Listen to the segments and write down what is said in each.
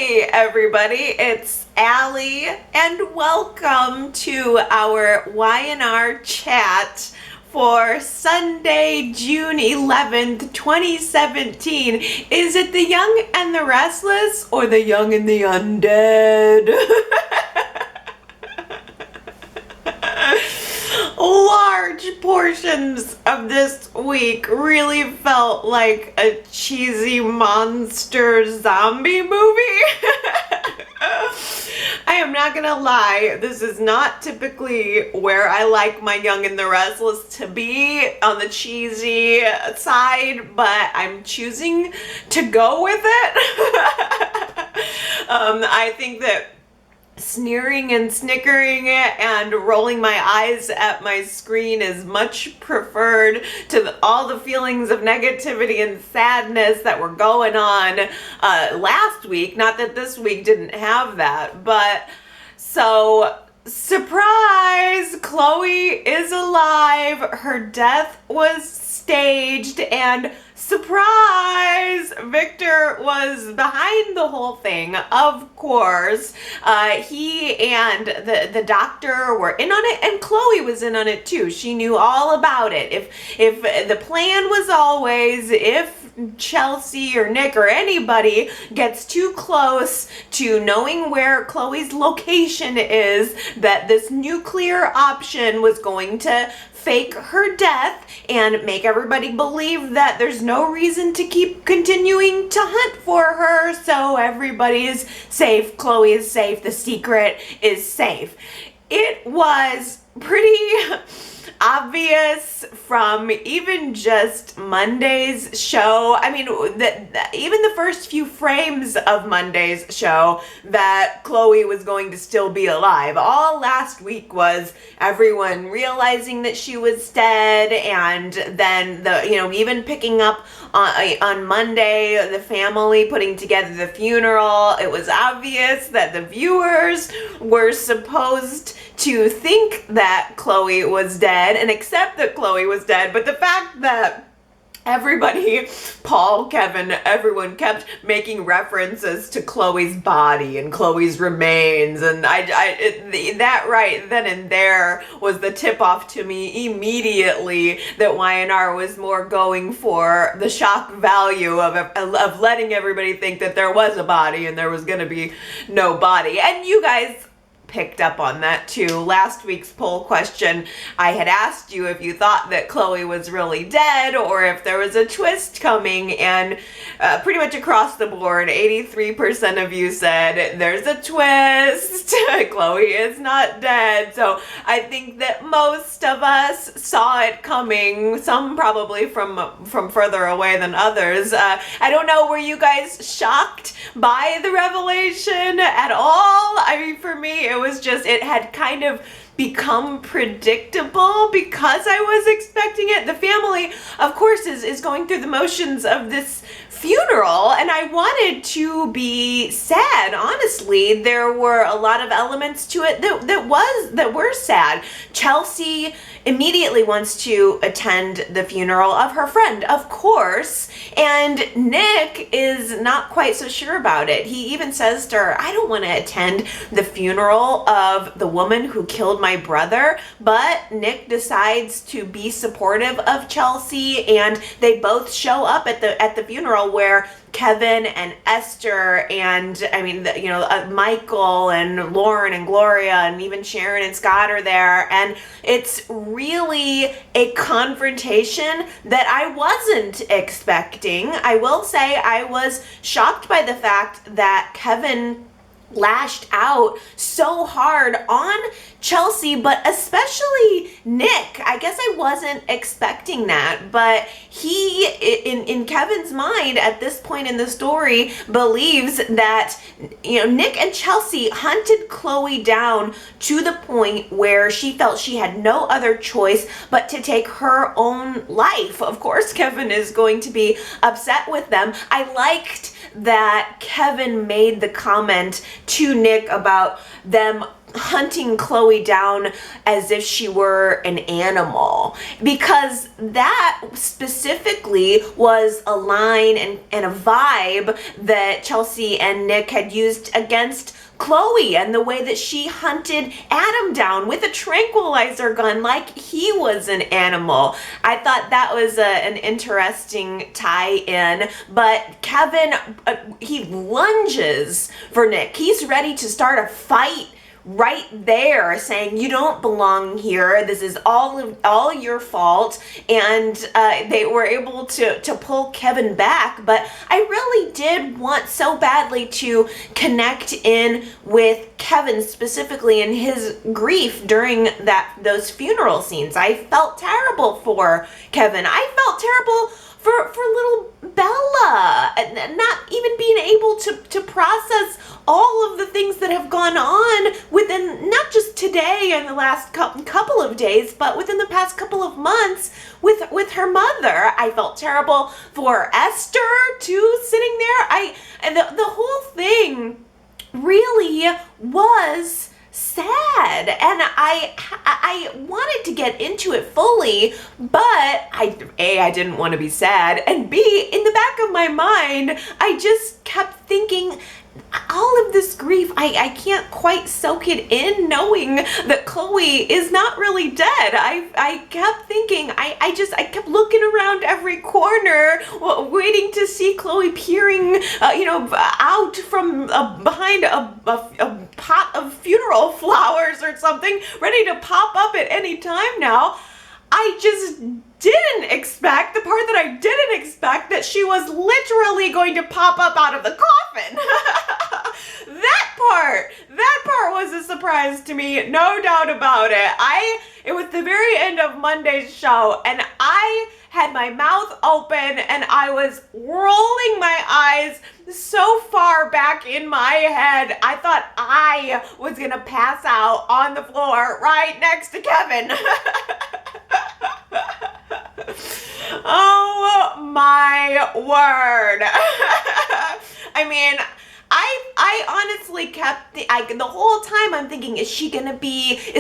Hey everybody, it's Allie and welcome to our Y&R Chat for Sunday, June 11th, 2017. Is it the Young and the Restless or the Young and the Undead? Large portions of this week really felt like a cheesy monster zombie movie. I am not gonna lie, this is not typically where I like my Young and the Restless to be, on the cheesy side, but I'm choosing to go with it. I think that sneering and snickering and rolling my eyes at my screen is much preferred to all the feelings of negativity and sadness that were going on last week. Not that this week didn't have that, but so surprise, Chloe is alive. Her death was staged, and surprise, Viktor was behind the whole thing, of course. He and the doctor were in on it, and Chloe was in on it too. She knew all about it. If the plan was always, if Chelsea or Nick or anybody gets too close to knowing where Chloe's location is, that this nuclear option was going to fake her death and make everybody believe that there's no reason to keep continuing to hunt for her, so everybody is safe, Chloe is safe, the secret is safe. It was pretty obvious from even just Monday's show. I mean, even the first few frames of Monday's show that Chloe was going to still be alive. All last week was everyone realizing that she was dead, and then even picking up on Monday, the family putting together the funeral. It was obvious that the viewers were supposed to think that Chloe was dead and accept that Chloe was dead, but the fact that everybody, Paul, Kevin, everyone kept making references to Chloe's body and Chloe's remains, and that right then and there was the tip-off to me immediately that Y&R was more going for the shock value of letting everybody think that there was a body and there was going to be no body. And you guys picked up on that too. Last week's poll question, I had asked you if you thought that Chloe was really dead or if there was a twist coming, and pretty much across the board, 83% of you said there's a twist. Chloe is not dead. So I think that most of us saw it coming, some probably from further away than others. I don't know, were you guys shocked by the revelation at all? I mean, for me, it had kind of become predictable because I was expecting it. The family, of course, is going through the motions of this funeral, and I wanted to be sad. Honestly, there were a lot of elements to it that were sad. Chelsea immediately wants to attend the funeral of her friend, of course, and Nick is not quite so sure about it. He even says to her, I don't want to attend the funeral of the woman who killed my brother, but Nick decides to be supportive of Chelsea, and they both show up at the funeral where Kevin and Esther and Michael and Lauren and Gloria and even Sharon and Scott are there, and it's really a confrontation that I wasn't expecting. I will say I was shocked by the fact that Kevin lashed out so hard on Chelsea, but especially Nick. I guess I wasn't expecting that, but he, in Kevin's mind at this point in the story, believes that Nick and Chelsea hunted Chloe down to the point where she felt she had no other choice but to take her own life. Of course, Kevin is going to be upset with them. I liked that Kevin made the comment to Nick about them hunting Chloe down as if she were an animal, because that specifically was a line and a vibe that Chelsea and Nick had used against Chloe, and the way that she hunted Adam down with a tranquilizer gun like he was an animal. I thought that was an interesting tie-in. But Kevin, he lunges for Nick. He's ready to start a fight right there, saying, you don't belong here, this is all your fault. And they were able to pull Kevin back. But I really did want so badly to connect in with Kevin, specifically in his grief during those funeral scenes. I felt terrible for Kevin. I felt terrible for little Bella, not even being able to process all of the things that have gone on within not just today and the last couple of days, but within the past couple of months with her mother. I felt terrible for Esther too, sitting there. The whole thing really was sad, and I wanted to get into it fully, but I didn't want to be sad, and B, in the back of my mind, I just kept thinking, all of this grief, I can't quite soak it in, knowing that Chloe is not really dead. I kept thinking, I kept looking around every corner, waiting to see Chloe peering, out from behind a pot of funeral flowers or something, ready to pop up at any time now. I just didn't expect, the part that I didn't expect, that she was literally going to pop up out of the coffin. That part was a surprise to me, no doubt about it. It was the very end of Monday's show, and I had my mouth open and I was rolling my eyes so far back in my head, I thought I was gonna pass out on the floor right next to Kevin. Oh my word. I mean, I honestly kept the whole time I'm thinking, is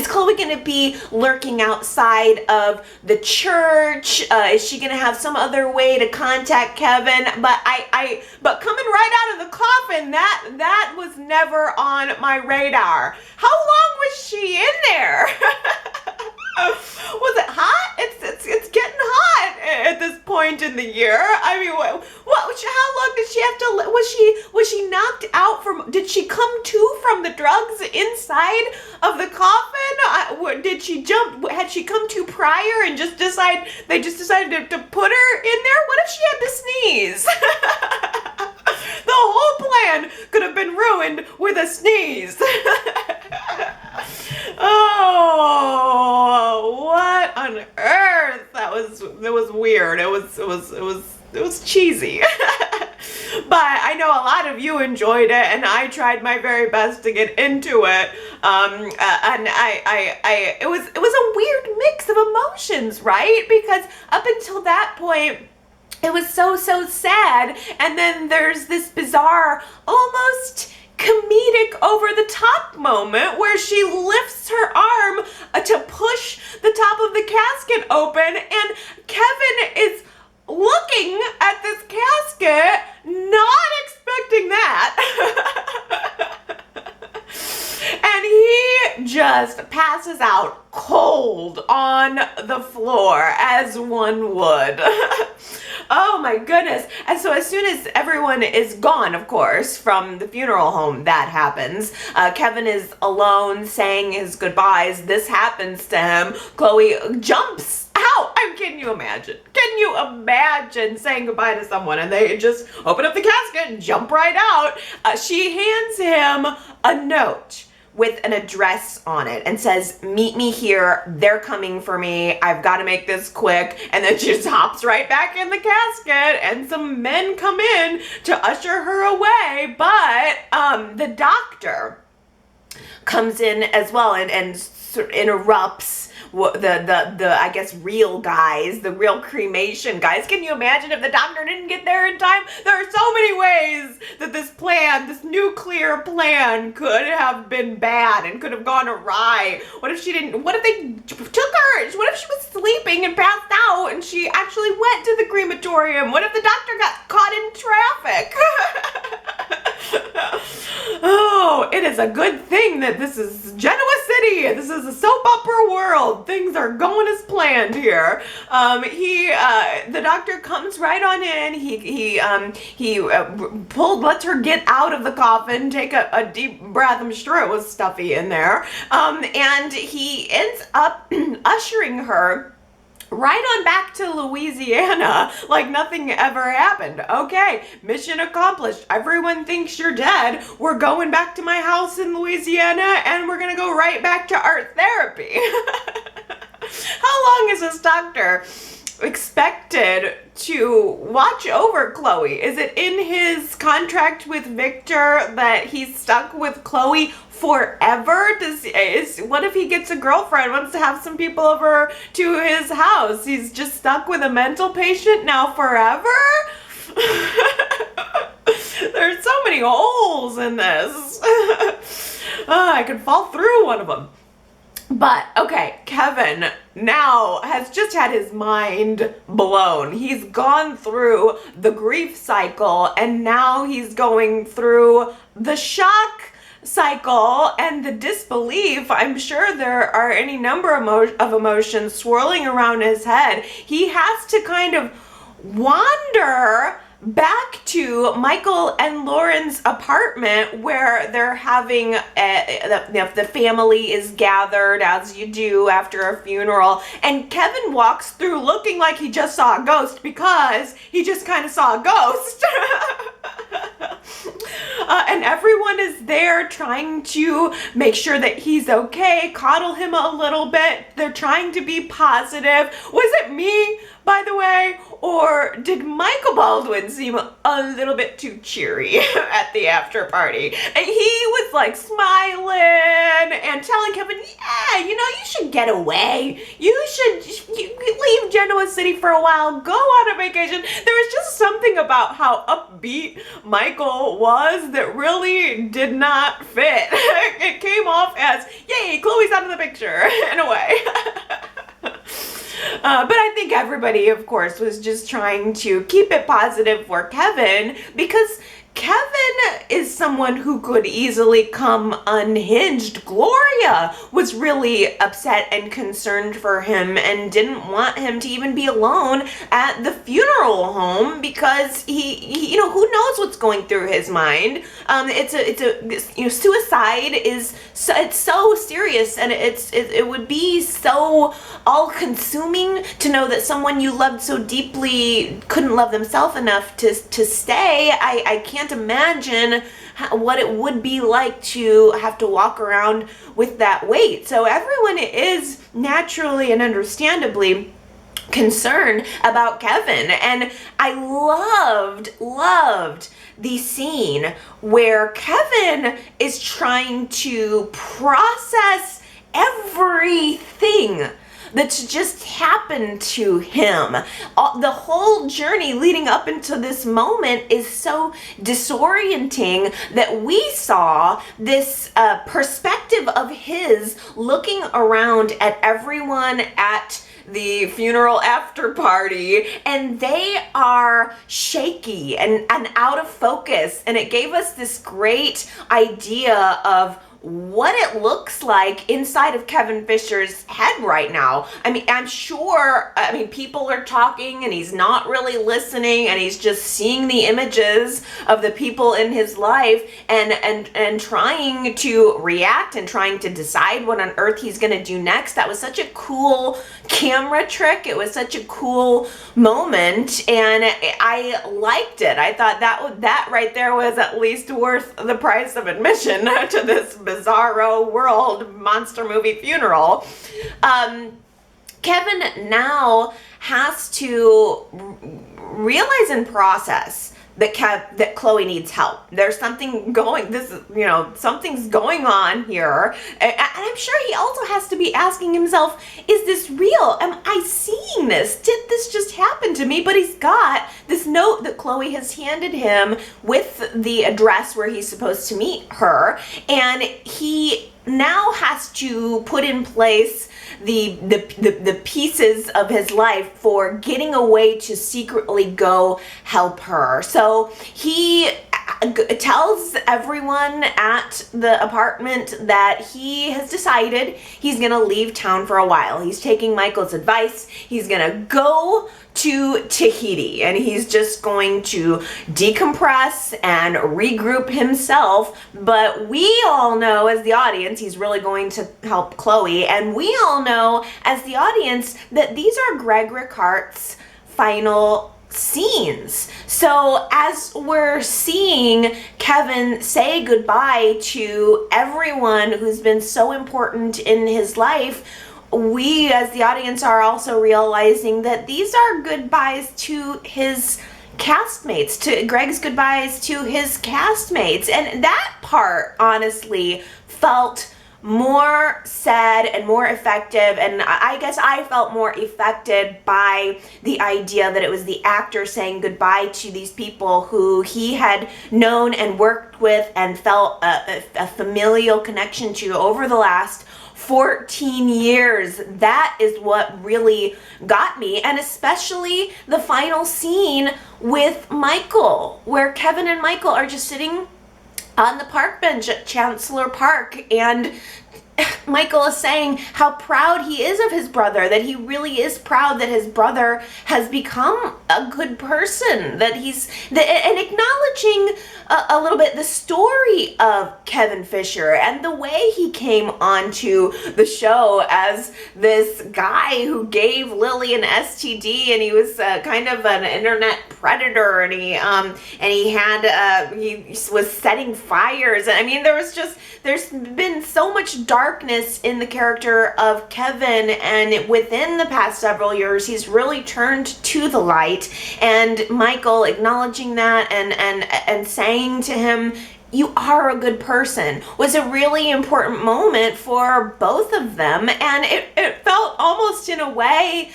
Chloe gonna be lurking outside of the church? Is she gonna have some other way to contact Kevin? But coming right out of the coffin, that was never on my radar. How long was she in there? Was it hot? It's getting hot at this point in the year. I mean, how long did she have to? Was she knocked out from? Did she come to from the drugs inside of the coffin? Did she jump? Had she come to prior and they just decided to put her in there? What if she had to sneeze? The whole plan could have been ruined with a sneeze. Oh, what on earth? It was weird. It was cheesy. But I know a lot of you enjoyed it, and I tried my very best to get into it. And it was a weird mix of emotions, right? Because up until that point, it was so sad, and then there's this bizarre, almost comedic over-the-top moment where she lifts her arm to push the top of the casket open, and Kevin is looking at this casket, not expecting that. And he just passes out cold on the floor, as one would. Oh my goodness. And so as soon as everyone is gone, of course, from the funeral home, that happens. Kevin is alone saying his goodbyes. This happens to him. Chloe jumps out. Can you imagine? Can you imagine saying goodbye to someone and they just open up the casket and jump right out? She hands him a note with an address on it and says, meet me here, they're coming for me, I've got to make this quick. And then she just hops right back in the casket, and some men come in to usher her away. But the doctor comes in as well and interrupts I guess real guys, the real cremation guys. Can you imagine if the doctor didn't get there in time? There are so many ways that this nuclear plan could have been bad and could have gone awry. What if they took her? What if she was sleeping and passed out and she actually went to the crematorium? What if the doctor got caught in traffic? Oh, it is a good thing that this is Genoa City. This is a soap opera world. Things are going as planned here. The doctor comes right on in. He lets her get out of the coffin, take a deep breath. I'm sure it was stuffy in there. And he ends up ushering her right on back to Louisiana like nothing ever happened. Okay, mission accomplished. Everyone thinks you're dead. We're going back to my house in Louisiana and we're gonna go right back to art therapy. How long is this doctor expected to watch over Chloe? Is it in his contract with Viktor that he's stuck with Chloe forever? What if he gets a girlfriend, wants to have some people over to his house? He's just stuck with a mental patient now forever? There's so many holes in this. I could fall through one of them. But, okay, Kevin now has just had his mind blown. He's gone through the grief cycle and now he's going through the shock cycle and the disbelief. I'm sure there are any number of emotions swirling around his head. He has to kind of wander back to Michael and Lauren's apartment where they're having the family is gathered as you do after a funeral, and Kevin walks through looking like he just saw a ghost because he just kind of saw a ghost. And everyone is there trying to make sure that he's okay, coddle him a little bit. They're trying to be positive. Was it me, by the way, or did Michael Baldwin seem a little bit too cheery at the after party? And he was like smiling and telling Kevin, yeah, you should get away. You should leave Genoa City for a while, go on a vacation. There was just something about how upbeat Michael was that really did not fit. It came off as, yay, Chloe's out of the picture, in a way. But I think everybody, of course, was just trying to keep it positive for Kevin because Kevin is someone who could easily come unhinged. Gloria was really upset and concerned for him and didn't want him to even be alone at the funeral home because he who knows what's going through his mind. Suicide is so serious, and it would be so all-consuming to know that someone you loved so deeply couldn't love themselves enough to stay. I can't imagine what it would be like to have to walk around with that weight. So everyone is naturally and understandably concerned about Kevin. And I loved the scene where Kevin is trying to process everything that's just happened to him. The whole journey leading up into this moment is so disorienting that we saw this perspective of his looking around at everyone at the funeral after party, and they are shaky and out of focus, and it gave us this great idea of what it looks like inside of Kevin Fisher's head right now. I'm sure people are talking and he's not really listening and he's just seeing the images of the people in his life and trying to react and trying to decide what on earth he's gonna do next. That was such a cool camera trick. It was such a cool moment and I liked it. I thought that right there was at least worth the price of admission to this bizarro world monster movie funeral. Kevin now has to realize and process that Chloe needs help. There's something something's going on here. And I'm sure he also has to be asking himself, is this real? Am I seeing this? Did this just happen to me? But he's got this note that Chloe has handed him with the address where he's supposed to meet her. And he now has to put in place the pieces of his life for getting away to secretly go help her. So he tells everyone at the apartment that he has decided he's gonna leave town for a while. He's taking Michael's advice. He's gonna go to Tahiti, and he's just going to decompress and regroup himself. But we all know as the audience he's really going to help Chloe, and we all know as the audience that these are Greg Ricart's final scenes. So as we're seeing Kevin say goodbye to everyone who's been so important in his life, we as the audience are also realizing that these are goodbyes to his castmates, to Greg's goodbyes to his castmates. And that part honestly felt more sad and more effective, and I guess I felt more affected by the idea that it was the actor saying goodbye to these people who he had known and worked with and felt a familial connection to over the last 14 years. That is what really got me, and especially the final scene with Michael, where Kevin and Michael are just sitting on the park bench at Chancellor Park, and Michael is saying how proud he is of his brother, that he really is proud that his brother has become a good person, that and acknowledging a little bit the story of Kevin Fisher and the way he came onto the show as this guy who gave Lily an STD, and he was kind of an internet predator, and he was setting fires. I mean, there's been so much darkness in the character of Kevin, and within the past several years he's really turned to the light, and Michael acknowledging that and saying to him, you are a good person, was a really important moment for both of them. And it felt almost in a way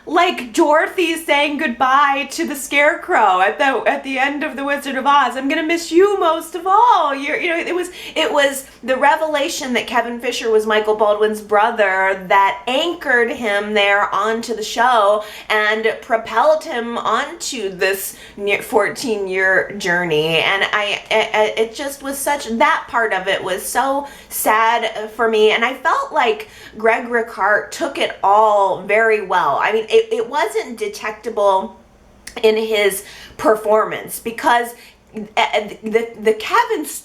like Dorothy saying goodbye to the Scarecrow at the end of The Wizard of Oz. I'm gonna miss you most of all. It was the revelation that Kevin Fisher was Michael Baldwin's brother that anchored him there onto the show and propelled him onto this 14-year journey. And it just was that part of it was so sad for me, and I felt like Greg Ricart took it all very well. I mean, it wasn't detectable in his performance, because the Kevin is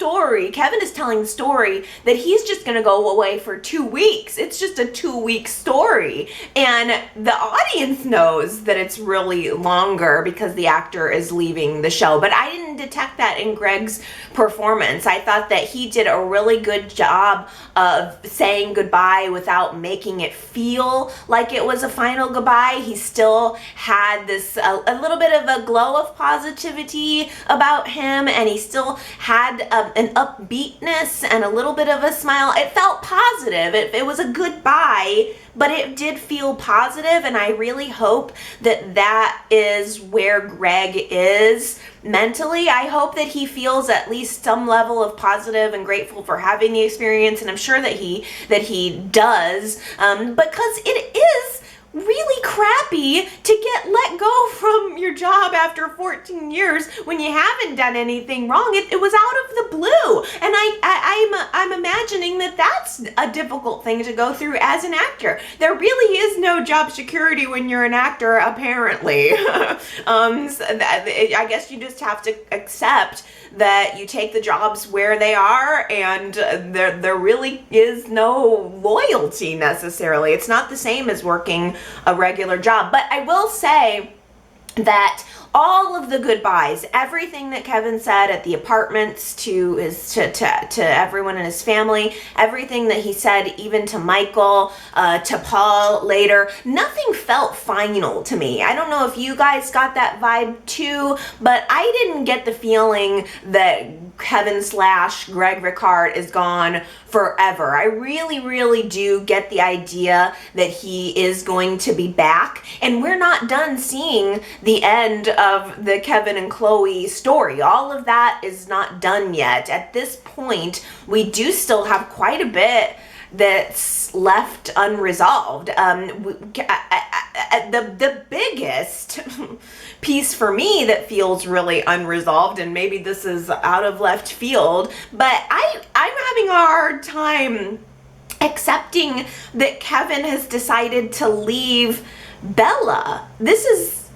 telling the story that he's just going to go away for 2 weeks. It's just a 2-week story, and the audience knows that it's really longer because the actor is leaving the show. But I didn't detect that in Greg's performance. I thought that he did a really good job of saying goodbye without making it feel like it was a final goodbye. He still had this a little bit of a glow of positivity about him, and he still had an upbeatness and a little bit of a smile. It felt positive. It was a goodbye, but it did feel positive, and I really hope that is where Greg is mentally. I hope that he feels at least some level of positive and grateful for having the experience, and I'm sure that he does, because it is really crappy to get let go from your job after 14 years when you haven't done anything wrong. It was out of the blue, and I'm imagining that that's a difficult thing to go through as an actor. There really is no job security when you're an actor, apparently. I guess you just have to accept that you take the jobs where they are, and there really is no loyalty necessarily. It's not the same as working a regular job. But I will say that all of the goodbyes, everything that Kevin said at the apartments to everyone in his family, everything that he said even to Michael, to Paul later, nothing felt final to me. I don't know if you guys got that vibe too, but I didn't get the feeling that Kevin / Greg Ricard is gone forever. I really do get the idea that he is going to be back, and we're not done seeing the end of the Kevin and Chloe story. All of that is not done yet. At this point, we do still have quite a bit that's left unresolved. The biggest piece for me that feels really unresolved, and maybe this is out of left field, but I'm having a hard time accepting that Kevin has decided to leave Bella. This is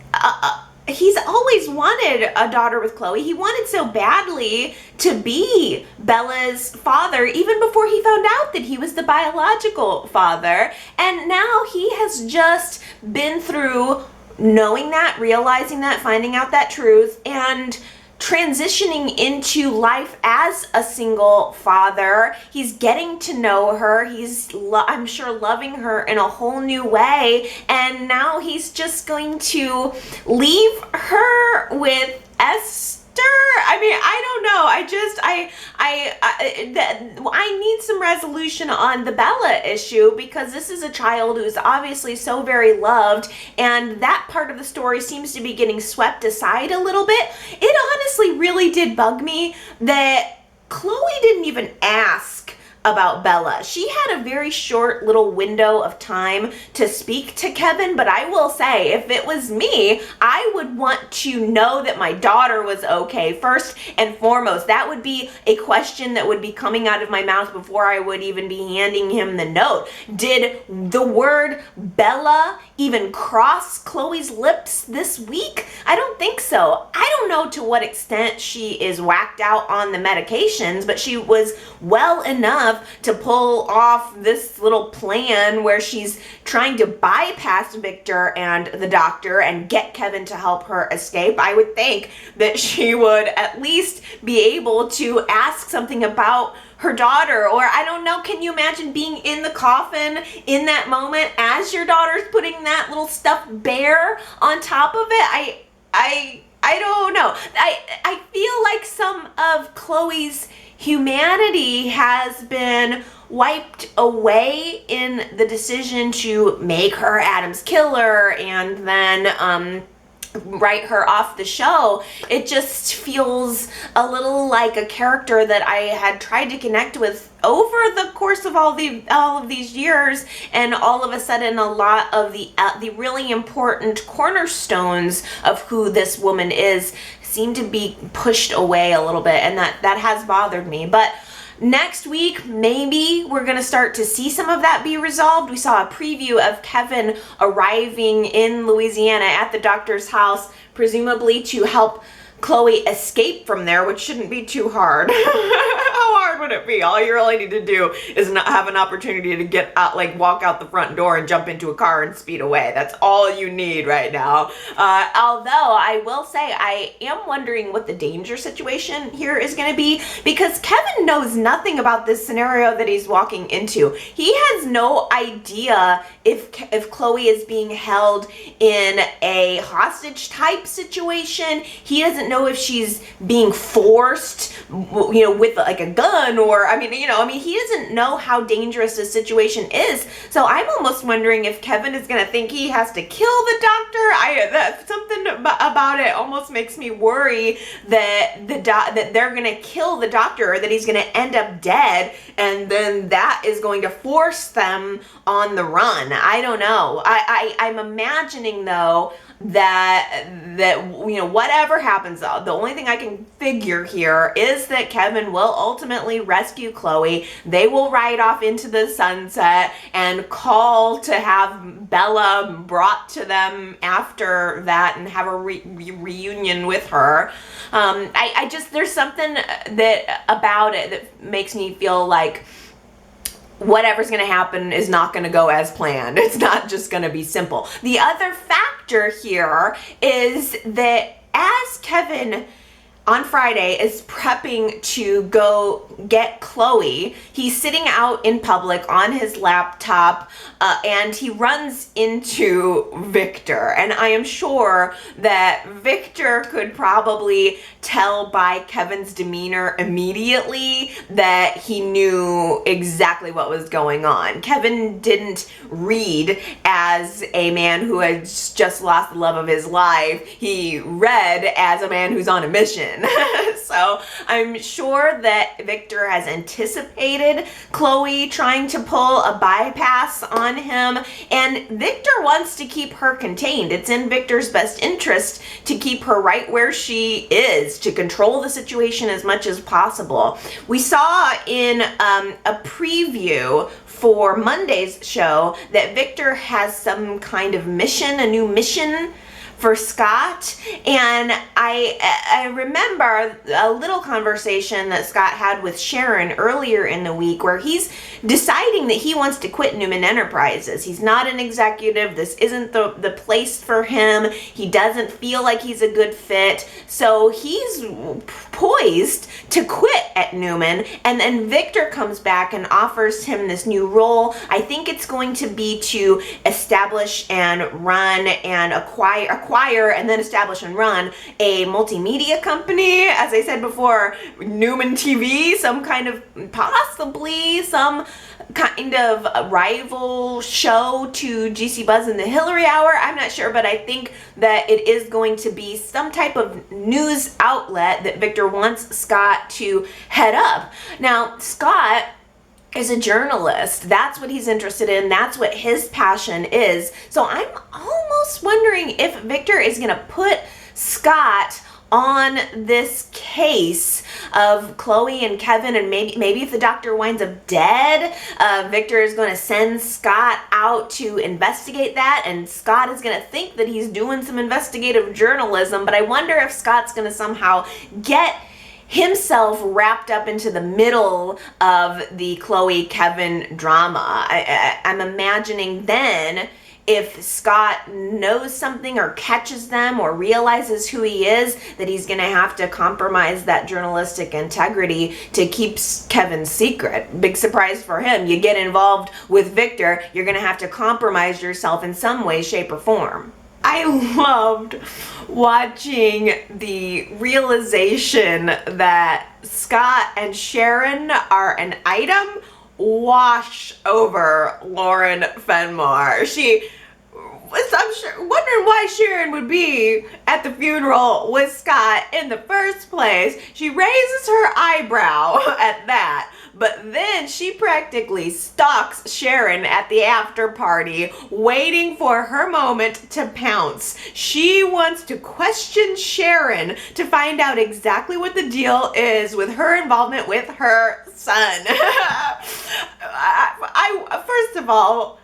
he's always wanted a daughter with Chloe. He wanted so badly to be Bella's father, even before he found out that he was the biological father. And now he has just been through knowing that, realizing that, finding out that truth, and transitioning into life as a single father. He's getting to know her. He's, I'm sure, loving her in a whole new way. And now he's just going to leave her with Esther. I mean, I don't know. I need some resolution on the Bella issue, because this is a child who's obviously so very loved, and that part of the story seems to be getting swept aside a little bit. It honestly really did bug me that Chloe didn't even ask about Bella. She had a very short little window of time to speak to Kevin, but I will say, if it was me, I would want to know that my daughter was okay first and foremost. That would be a question that would be coming out of my mouth before I would even be handing him the note. Did the word Bella even cross Chloe's lips this week? I don't think so. I don't know to what extent she is whacked out on the medications, but she was well enough to pull off this little plan where she's trying to bypass Viktor and the doctor and get Kevin to help her escape. I would think that she would at least be able to ask something about her daughter, or I don't know, can you imagine being in the coffin in that moment as your daughter's putting that little stuffed bear on top of it? I don't know. I feel like some of Chloe's humanity has been wiped away in the decision to make her Adam's killer and then write her off the show. It just feels a little like a character that I had tried to connect with over the course of all of these years, and all of a sudden a lot of the really important cornerstones of who this woman is seem to be pushed away a little bit, and that has bothered me. But next week, maybe we're going to start to see some of that be resolved. We saw a preview of Kevin arriving in Louisiana at the doctor's house, presumably to help Chloe escape from there, which shouldn't be too hard. How hard would it be? All you really need to do is not have an opportunity to get out, like walk out the front door and jump into a car and speed away. That's all you need right now. Although I will say I am wondering what the danger situation here is going to be, because Kevin knows nothing about this scenario that he's walking into. He has no idea if Chloe is being held in a hostage type situation. He doesn't know if she's being forced, you know, with like a gun, or he doesn't know how dangerous this situation is. So I'm almost wondering if Kevin is going to think he has to kill the doctor. Something about it almost makes me worry that that they're going to kill the doctor, or that he's going to end up dead, and then that is going to force them on the run. I don't know. I'm imagining though that whatever happens, the only thing I can figure here is that Kevin will ultimately rescue Chloe. They will ride off into the sunset and call to have Bella brought to them after that and have a reunion with her. I just, there's something that about it that makes me feel like whatever's going to happen is not going to go as planned. It's not just going to be simple. The other factor here is that as Kevin on Friday is prepping to go get Chloe, he's sitting out in public on his laptop and he runs into Viktor. And I am sure that Viktor could probably tell by Kevin's demeanor immediately that he knew exactly what was going on. Kevin didn't read as a man who had just lost the love of his life. He read as a man who's on a mission. So I'm sure that Viktor has anticipated Chloe trying to pull a bypass on him, and Viktor wants to keep her contained. It's in Viktor's best interest to keep her right where she is, to control the situation as much as possible. We saw in a preview for Monday's show that Viktor has some kind of mission, a new mission for Scott, and I remember a little conversation that Scott had with Sharon earlier in the week where he's deciding that he wants to quit Newman Enterprises. He's not an executive. This isn't the place for him. He doesn't feel like he's a good fit, so he's poised to quit at Newman, and then Viktor comes back and offers him this new role. I think it's going to be to establish and run and acquire and then establish and run a multimedia company. As I said before, Newman TV, possibly some kind of rival show to GC Buzz and the Hillary Hour. I'm not sure, but I think that it is going to be some type of news outlet that Viktor wants Scott to head up. Now, Scott is a journalist. That's what he's interested in. That's what his passion is. So I'm almost wondering if Viktor is going to put Scott on this case of Chloe and Kevin, and maybe if the doctor winds up dead, Viktor is going to send Scott out to investigate that, and Scott is going to think that he's doing some investigative journalism, but I wonder if Scott's going to somehow get himself wrapped up into the middle of the Chloe-Kevin drama. I'm imagining then if Scott knows something or catches them or realizes who he is, that he's going to have to compromise that journalistic integrity to keep Kevin's secret. Big surprise for him. You get involved with Viktor, you're going to have to compromise yourself in some way, shape, or form. I loved watching the realization that Scott and Sharon are an item wash over Lauren Fenmore. I'm sure wondering why Sharon would be at the funeral with Scott in the first place. She raises her eyebrow at that, but then she practically stalks Sharon at the after party, waiting for her moment to pounce. She wants to question Sharon to find out exactly what the deal is with her involvement with her son. First of all,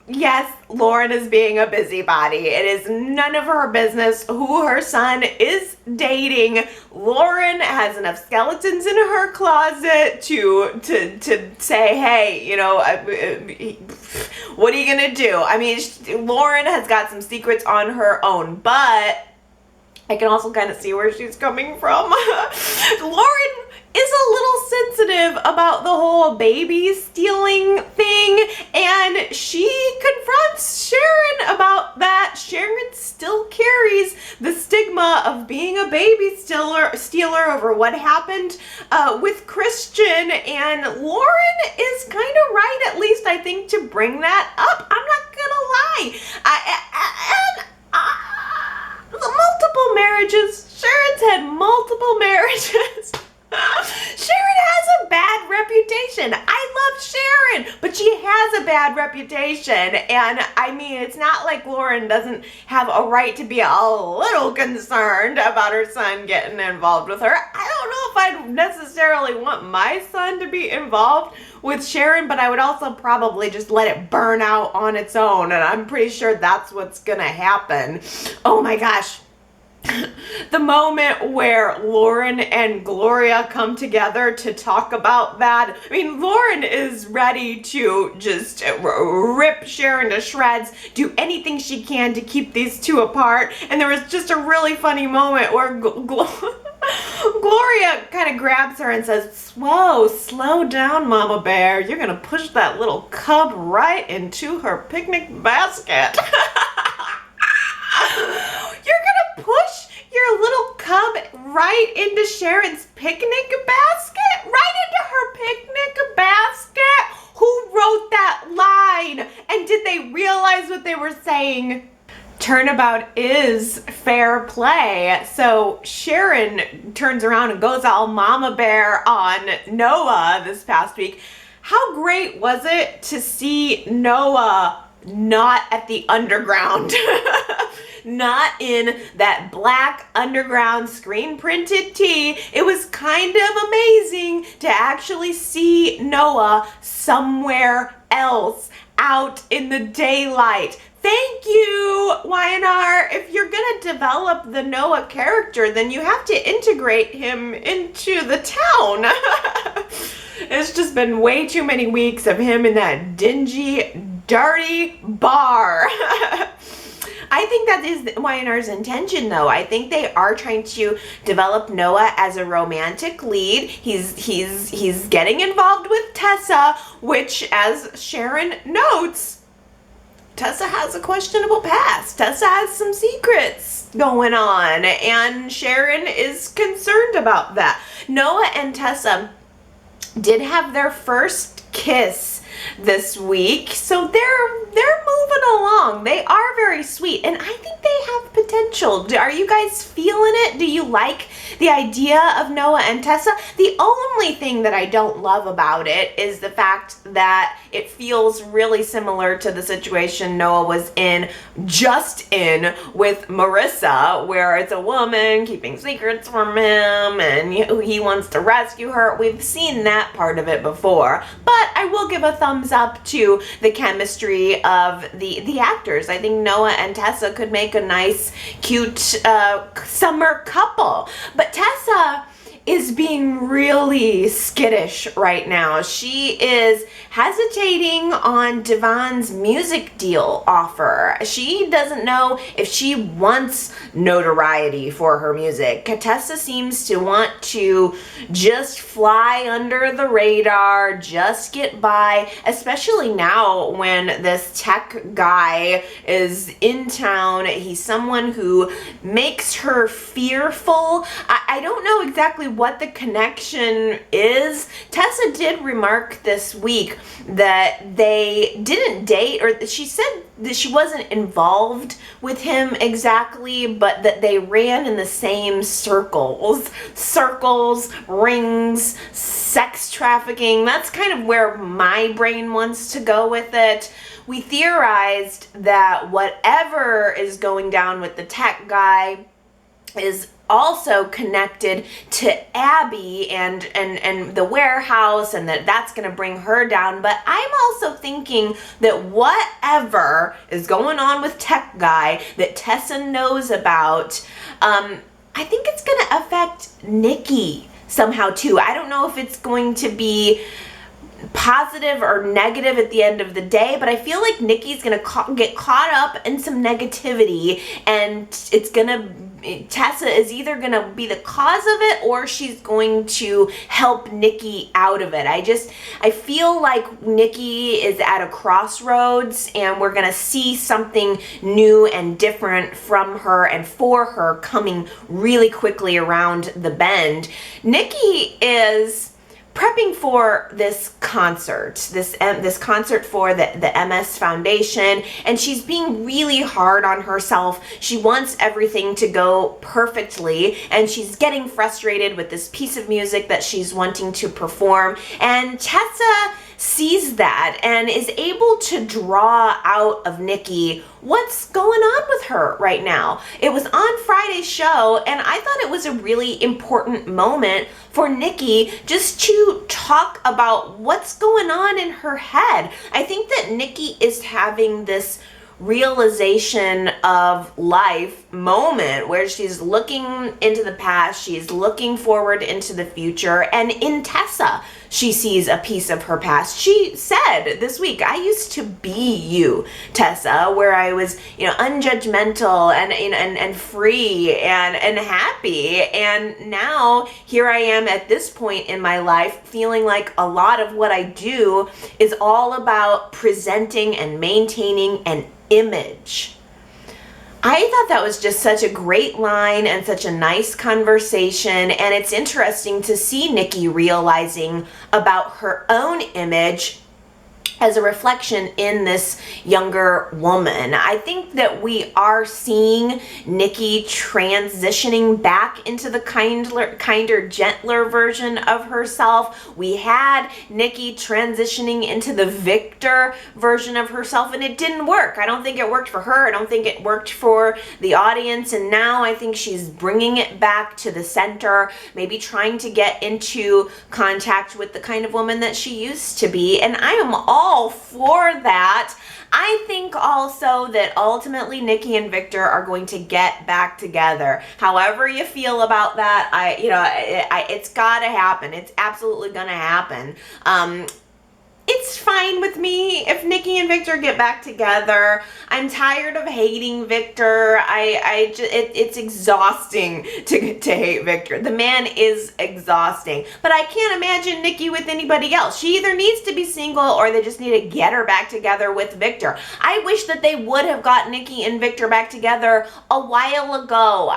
yes, Lauren is being a busybody. It is none of her business who her son is dating. Lauren has enough skeletons in her closet to say, hey, what are you gonna do? I mean, Lauren has got some secrets on her own, but I can also kind of see where she's coming from. Lauren is a little sensitive about the whole baby stealing thing, and she confronts Sharon about that. Sharon still carries the stigma of being a baby stealer over what happened with Christian, and Lauren is kind of right, at least I think, to bring that up. I'm not gonna lie. Multiple marriages. Sharon's had multiple marriages. Sharon has a bad reputation. I love Sharon, but she has a bad reputation. And I mean, it's not like Lauren doesn't have a right to be a little concerned about her son getting involved with her. I don't know if I'd necessarily want my son to be involved with Sharon, but I would also probably just let it burn out on its own. And I'm pretty sure that's what's gonna happen. Oh my gosh. the moment where Lauren and Gloria come together to talk about that. I mean, Lauren is ready to just rip Sharon to shreds, do anything she can to keep these two apart. And there was just a really funny moment where Gloria kind of grabs her and says, "Whoa, slow down, Mama Bear. You're gonna push that little cub right into her picnic basket." You're gonna push your little cub right into Sharon's picnic basket? Right into her picnic basket? Who wrote that line? And did they realize what they were saying? Turnabout is fair play. So Sharon turns around and goes all Mama Bear on Noah this past week. How great was it to see Noah not at the underground? Not in that black underground screen printed tee. It was kind of amazing to actually see Noah somewhere else out in the daylight. Thank you, Y&R. If you're gonna develop the Noah character, then you have to integrate him into the town. It's just been way too many weeks of him in that dingy, dirty bar. I think that is Y&R's intention, though. I think they are trying to develop Noah as a romantic lead. He's getting involved with Tessa, which, as Sharon notes, Tessa has a questionable past. Tessa has some secrets going on, and Sharon is concerned about that. Noah and Tessa did have their first kiss this week, so they're moving along. They are very sweet, and I think they have potential. Are you guys feeling it? Do you like the idea of Noah and Tessa? The only thing that I don't love about it is the fact that it feels really similar to the situation Noah was just in with Marissa, where it's a woman keeping secrets from him and he wants to rescue her. We've seen that part of it before, but I will give a thumbs up to the chemistry of the actors. I think Noah and Tessa could make a nice, cute summer couple. But Tessa is being really skittish right now. She is hesitating on Devon's music deal offer. She doesn't know if she wants notoriety for her music. Tessa seems to want to just fly under the radar, just get by, especially now when this tech guy is in town. He's someone who makes her fearful. I don't know exactly what the connection is. Tessa did remark this week that they didn't date, or she said that she wasn't involved with him exactly, but that they ran in the same circles, rings, sex trafficking. That's kind of where my brain wants to go with it. We theorized that whatever is going down with the tech guy is also connected to Abby and the warehouse, and that's going to bring her down. But I'm also thinking that whatever is going on with tech guy that Tessa knows about, I think it's going to affect Nikki somehow too. I don't know if it's going to be positive or negative at the end of the day, but I feel like Nikki's gonna get caught up in some negativity, and Tessa is either gonna be the cause of it, or she's going to help Nikki out of it. I feel like Nikki is at a crossroads, and we're gonna see something new and different from her and for her coming really quickly around the bend. Nikki is prepping for this concert, this concert for the MS Foundation, and she's being really hard on herself. She wants everything to go perfectly, and she's getting frustrated with this piece of music that she's wanting to perform. And Tessa sees that and is able to draw out of Nikki what's going on with her right now. It was on Friday's show, and I thought it was a really important moment for Nikki just to talk about what's going on in her head. I think that Nikki is having this realization of life moment where she's looking into the past, she's looking forward into the future, and in Tessa, she sees a piece of her past. She said this week, I used to be you, Tessa, where I was, unjudgmental and free and happy. And now here I am at this point in my life feeling like a lot of what I do is all about presenting and maintaining an image. I thought that was just such a great line and such a nice conversation, and it's interesting to see Nikki realizing about her own image as a reflection in this younger woman. I think that we are seeing Nikki transitioning back into the kinder, gentler version of herself. We had Nikki transitioning into the Viktor version of herself, and it didn't work. I don't think it worked for her. I don't think it worked for the audience. And now I think she's bringing it back to the center, maybe trying to get into contact with the kind of woman that she used to be. And I am all for that. I think also that ultimately Nikki and Viktor are going to get back together. However you feel about that, it's gotta happen. It's absolutely gonna happen. It's fine with me if Nikki and Viktor get back together. I'm tired of hating Viktor. It's exhausting to hate Viktor. The man is exhausting. But I can't imagine Nikki with anybody else. She either needs to be single or they just need to get her back together with Viktor. I wish that they would have got Nikki and Viktor back together a while ago.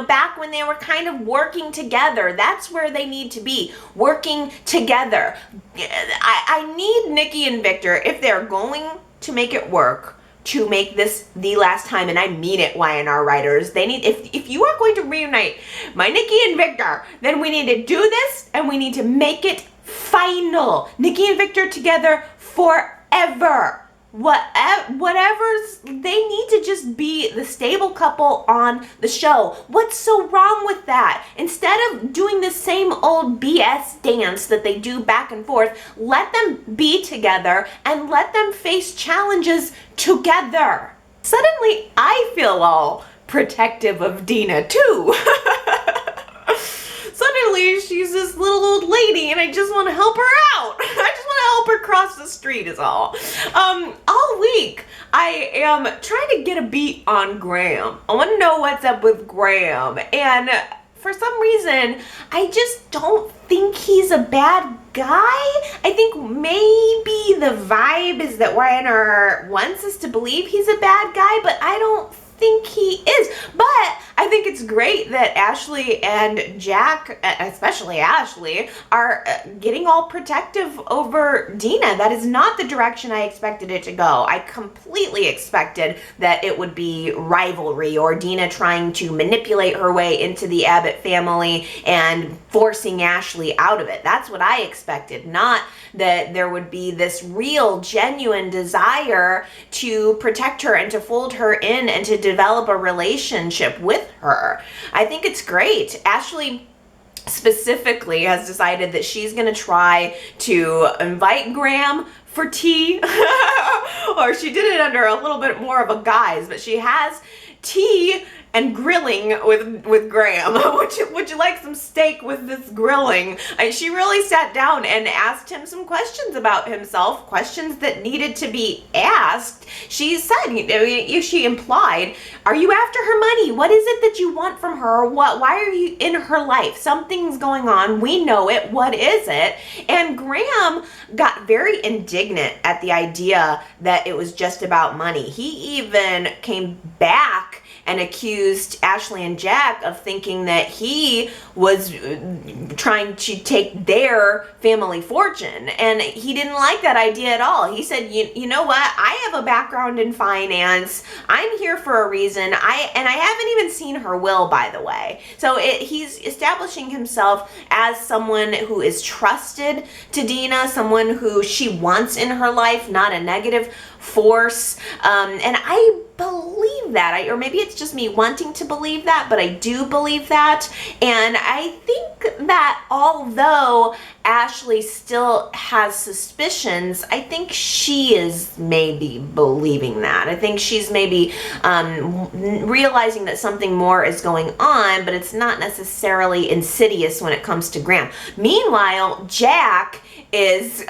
Back when they were kind of working together. That's where they need to be, working together. I need Nikki and Viktor, if they're going to make it work, to make this the last time, and I mean it, Y&R writers. They need, if you are going to reunite my Nikki and Viktor, then we need to do this, and we need to make it final. Nikki and Viktor together forever. Whatever's, they need to just be the stable couple on the show. What's so wrong with that? Instead of doing the same old BS dance that they do back and forth, let them be together and let them face challenges together. Suddenly, I feel all protective of Dina too. Suddenly, she's this little old lady and I just want to help her out. I just want to help her cross the street is all. All week, I am trying to get a beat on Graham. I want to know what's up with Graham. And for some reason, I just don't think he's a bad guy. I think maybe the vibe is that Y&R wants us to believe he's a bad guy, but I don't think he is. But I think it's great that Ashley and Jack, especially Ashley, are getting all protective over Dina. That is not the direction I expected it to go. I completely expected that it would be rivalry or Dina trying to manipulate her way into the Abbott family and forcing Ashley out of it. That's what I expected, not that there would be this real, genuine desire to protect her and to fold her in and to develop a relationship with her. I think it's great. Ashley specifically has decided that she's going to try to invite Graham for tea, or she did it under a little bit more of a guise, but she has tea and grilling with Graham. Would you like some steak with this grilling? She really sat down and asked him some questions about himself, questions that needed to be asked. She said, she implied, are you after her money? What is it that you want from her? Why are you in her life? Something's going on. We know it. What is it? And Graham got very indignant at the idea that it was just about money. He even came back and accused Ashley and Jack of thinking that he was trying to take their family fortune. And he didn't like that idea at all. He said, you know what? I have a background in finance. I'm here for a reason. I haven't even seen her will, by the way. So he's establishing himself as someone who is trusted to Dina, someone who she wants in her life, not a negative force. And I believe that, or maybe it's just me wanting to believe that, but I do believe that. And I think that although Ashley still has suspicions, I think she is maybe believing that. I think she's maybe realizing that something more is going on, but it's not necessarily insidious when it comes to Graham. Meanwhile, Jack is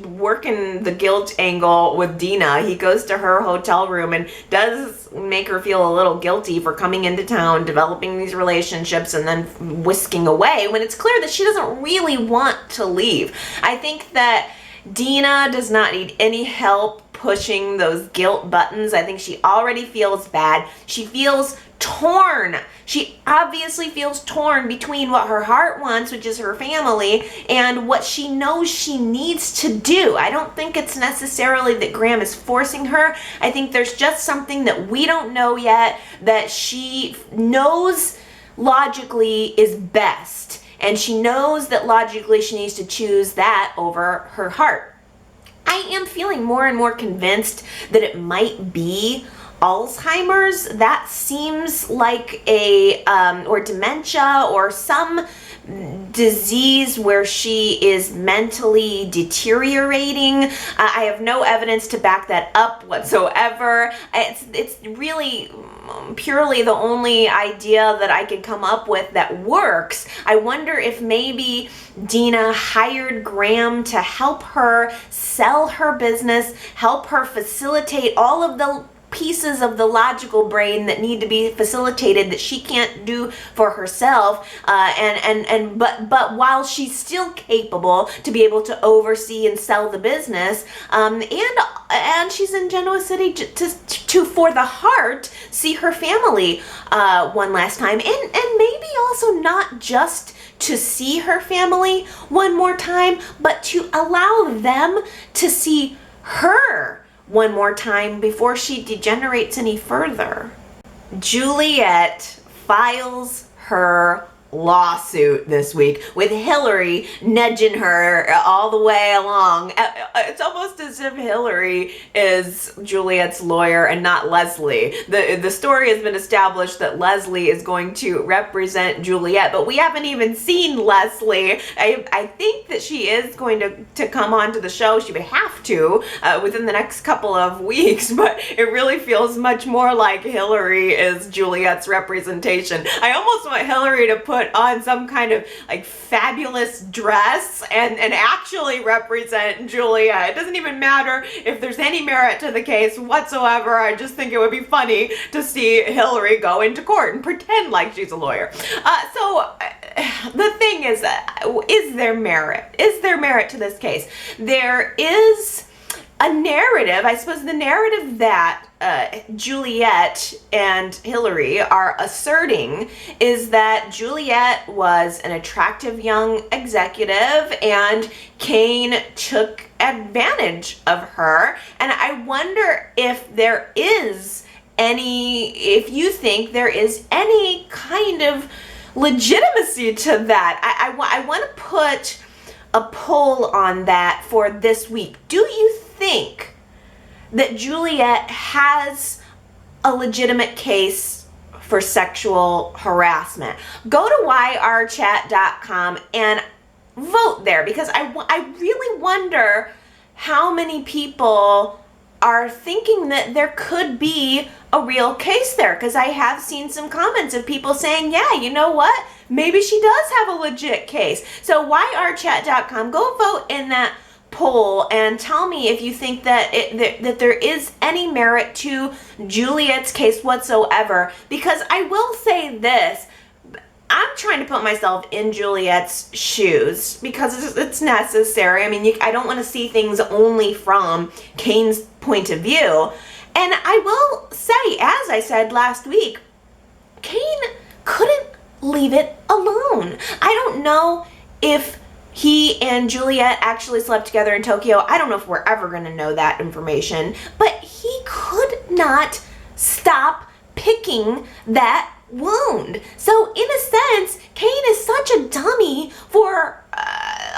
working the guilt angle with Dina. He goes to her hotel room and does make her feel a little guilty for coming into town, developing these relationships, and then whisking away when it's clear that she doesn't really want to leave. I think that Dina does not need any help pushing those guilt buttons. I think she already feels bad. She feels torn. She obviously feels torn between what her heart wants, which is her family, and what she knows she needs to do. I don't think it's necessarily that Graham is forcing her. I think there's just something that we don't know yet that she knows logically is best. And she knows that logically she needs to choose that over her heart. I am feeling more and more convinced that it might be Alzheimer's. That seems like or dementia or some disease where she is mentally deteriorating. I have no evidence to back that up whatsoever. It's really purely the only idea that I could come up with that works. I wonder if maybe Dina hired Graham to help her sell her business, help her facilitate all of the pieces of the logical brain that need to be facilitated that she can't do for herself, but while she's still capable to be able to oversee and sell the business, and she's in Genoa City to for the heart see her family one last time, and maybe also not just to see her family one more time, but to allow them to see her one more time before she degenerates any further. Juliet files her lawsuit this week with Hillary nudging her all the way along. It's almost as if Hillary is Juliet's lawyer and not Leslie. The story has been established that Leslie is going to represent Juliet, but we haven't even seen Leslie. I think that she is going to come onto the show. She would have to within the next couple of weeks, but it really feels much more like Hillary is Juliet's representation. I almost want Hillary to put on some kind of like fabulous dress and actually represent Juliet. It doesn't even matter if there's any merit to the case whatsoever. I just think it would be funny to see Hillary go into court and pretend like she's a lawyer. So the thing is there merit? Is there merit to this case? There is a narrative, I suppose the narrative that Juliet and Hillary are asserting is that Juliet was an attractive young executive and Cain took advantage of her. And I wonder if you think there is any kind of legitimacy to that. I want to put a poll on that for this week. Do you think that Juliet has a legitimate case for sexual harassment? Go to yrchat.com and vote there, because I really wonder how many people are thinking that there could be a real case there, because I have seen some comments of people saying, yeah, you know what? Maybe she does have a legit case. So yrchat.com, go vote in that poll and tell me if you think that that there is any merit to Juliet's case whatsoever. Because I will say this, I'm trying to put myself in Juliet's shoes because it's necessary. I mean, I don't want to see things only from Cain's point of view. And I will say, as I said last week, Cain couldn't leave it alone. I don't know if he and Juliet actually slept together in Tokyo. I don't know if we're ever going to know that information, but he could not stop picking that wound. So in a sense, Cain is such a dummy for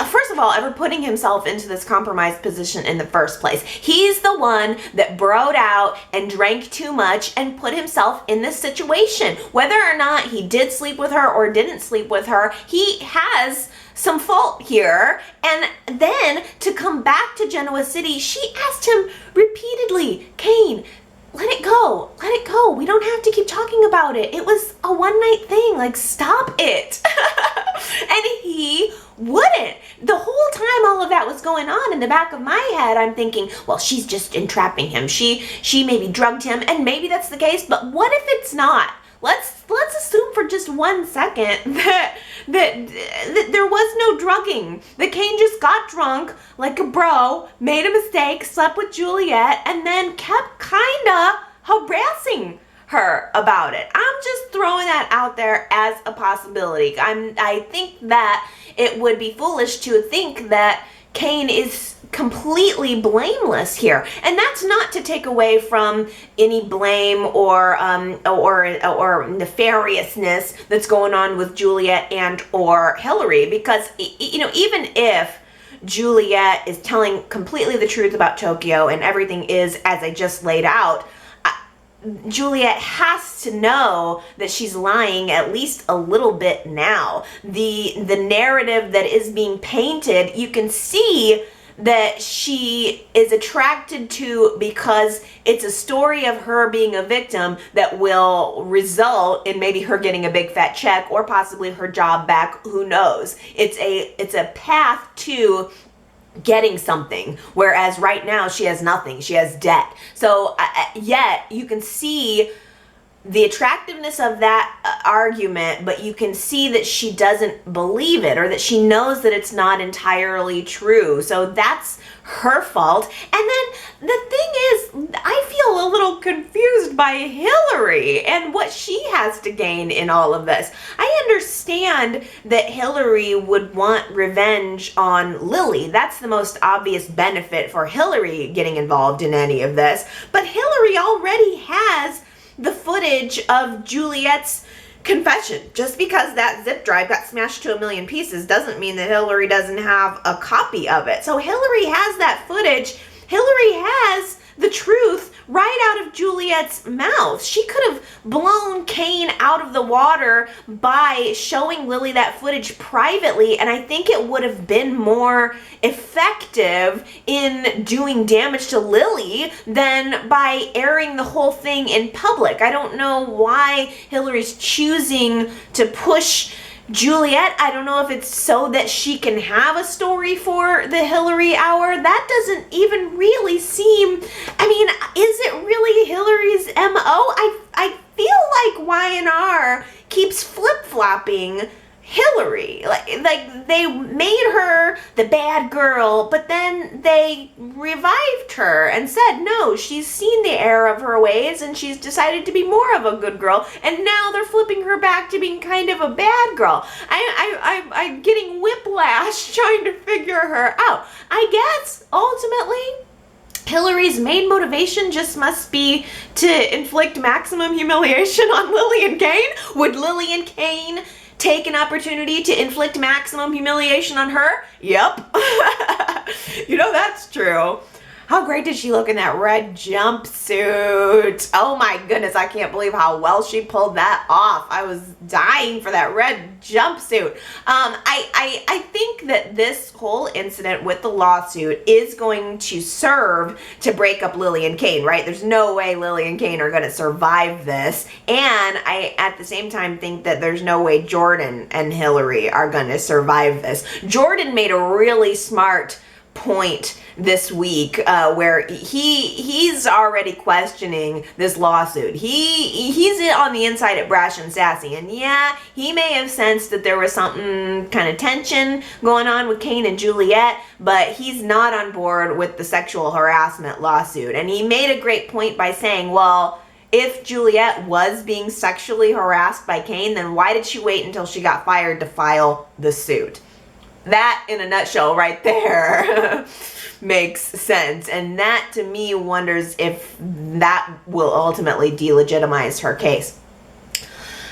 first of all, ever putting himself into this compromised position in the first place. He's the one that broed out and drank too much and put himself in this situation. Whether or not he did sleep with her or didn't sleep with her, he has some fault here. And then to come back to Genoa City, she asked him repeatedly, Cain, let it go. Let it go. We don't have to keep talking about it. It was a one-night thing. Like, stop it. And he wouldn't. The whole time all of that was going on, in the back of my head, I'm thinking, well, she's just entrapping him. She maybe drugged him, and maybe that's the case, but what if it's not? Let's assume for just 1 second that there was no drugging. That Cain just got drunk like a bro, made a mistake, slept with Juliet, and then kept kinda harassing her about it. I'm just throwing that out there as a possibility. I think that it would be foolish to think that Cain is completely blameless here, and that's not to take away from any blame or nefariousness that's going on with Juliet and or Hillary, because even if Juliet is telling completely the truth about Tokyo and everything is as I just laid out, Juliet has to know that she's lying at least a little bit now. The narrative that is being painted, you can see that she is attracted to because it's a story of her being a victim that will result in maybe her getting a big fat check or possibly her job back. Who knows? It's a path to getting something, whereas right now she has nothing. She has debt. So yet you can see the attractiveness of that argument, but you can see that she doesn't believe it, or that she knows that it's not entirely true. So that's her fault. And then the thing is, I feel a little confused by Hillary and what she has to gain in all of this. I understand that Hillary would want revenge on Lily. That's the most obvious benefit for Hillary getting involved in any of this. But Hillary already has the footage of Juliet's confession. Just because that zip drive got smashed to a million pieces doesn't mean that Hillary doesn't have a copy of it. So Hillary has that footage. Hillary has the truth right out of Juliet's mouth. She could have blown Cain out of the water by showing Lily that footage privately, and I think it would have been more effective in doing damage to Lily than by airing the whole thing in public. I don't know why Hillary's choosing to push Juliet. I don't know if it's so that she can have a story for the Hillary hour. That doesn't even really seem, I mean, is it really Hillary's MO? I feel like Y&R keeps flip-flopping Hillary. Like they made her the bad girl, but then they revived her and said, no, she's seen the error of her ways and she's decided to be more of a good girl, and now they're flipping her back to being kind of a bad girl. I'm getting whiplash trying to figure her out. I guess ultimately Hillary's main motivation just must be to inflict maximum humiliation on Lily and Cain. Would Lily and Cain take an opportunity to inflict maximum humiliation on her? Yep. That's true. How great did she look in that red jumpsuit? Oh my goodness, I can't believe how well she pulled that off. I was dying for that red jumpsuit. I think that this whole incident with the lawsuit is going to serve to break up Lily and Cain, right? There's no way Lily and Cain are going to survive this. And I, at the same time, think that there's no way Jordan and Hillary are going to survive this. Jordan made a really smart point this week where he's already questioning this lawsuit. He's on the inside at Brash and Sassy, and yeah, he may have sensed that there was something kind of tension going on with Cain and Juliet, but he's not on board with the sexual harassment lawsuit. And he made a great point by saying, well, if Juliet was being sexually harassed by Cain, then why did she wait until she got fired to file the suit? That, in a nutshell, right there makes sense. And that, to me, wonders if that will ultimately delegitimize her case.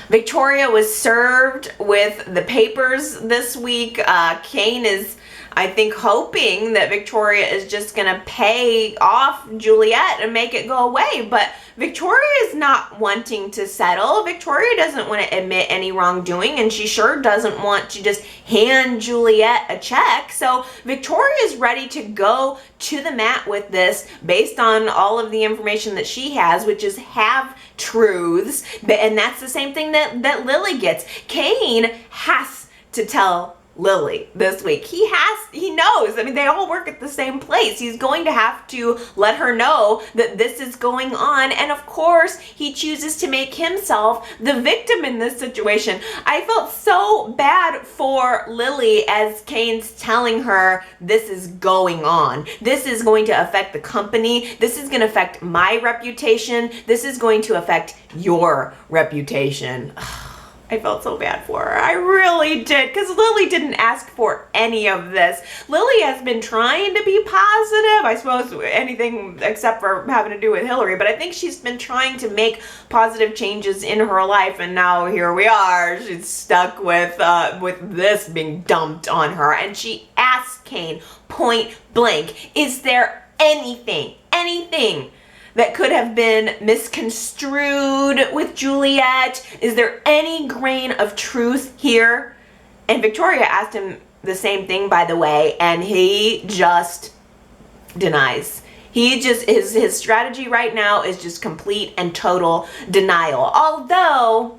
Victoria was served with the papers this week. Cain is I think hoping that Victoria is just gonna pay off Juliet and make it go away. But Victoria is not wanting to settle. Victoria doesn't want to admit any wrongdoing, and she sure doesn't want to just hand Juliet a check. So Victoria is ready to go to the mat with this based on all of the information that she has, which is half-truths. And that's the same thing that Lily gets. Cain has to tell Lily this week. He knows. I mean, they all work at the same place. He's going to have to let her know that this is going on. And of course, he chooses to make himself the victim in this situation. I felt so bad for Lily as Cain's telling her this is going on. This is going to affect the company. This is going to affect my reputation. This is going to affect your reputation. I felt so bad for her. I really did, because Lily didn't ask for any of this. Lily has been trying to be positive, I suppose, anything except for having to do with Hillary, but I think she's been trying to make positive changes in her life, and now here we are. She's stuck with this being dumped on her, and she asked Cain point blank, is there anything that could have been misconstrued with Juliet? Is there any grain of truth here? And Victoria asked him the same thing, by the way, and he just denies. His strategy right now is just complete and total denial. Although,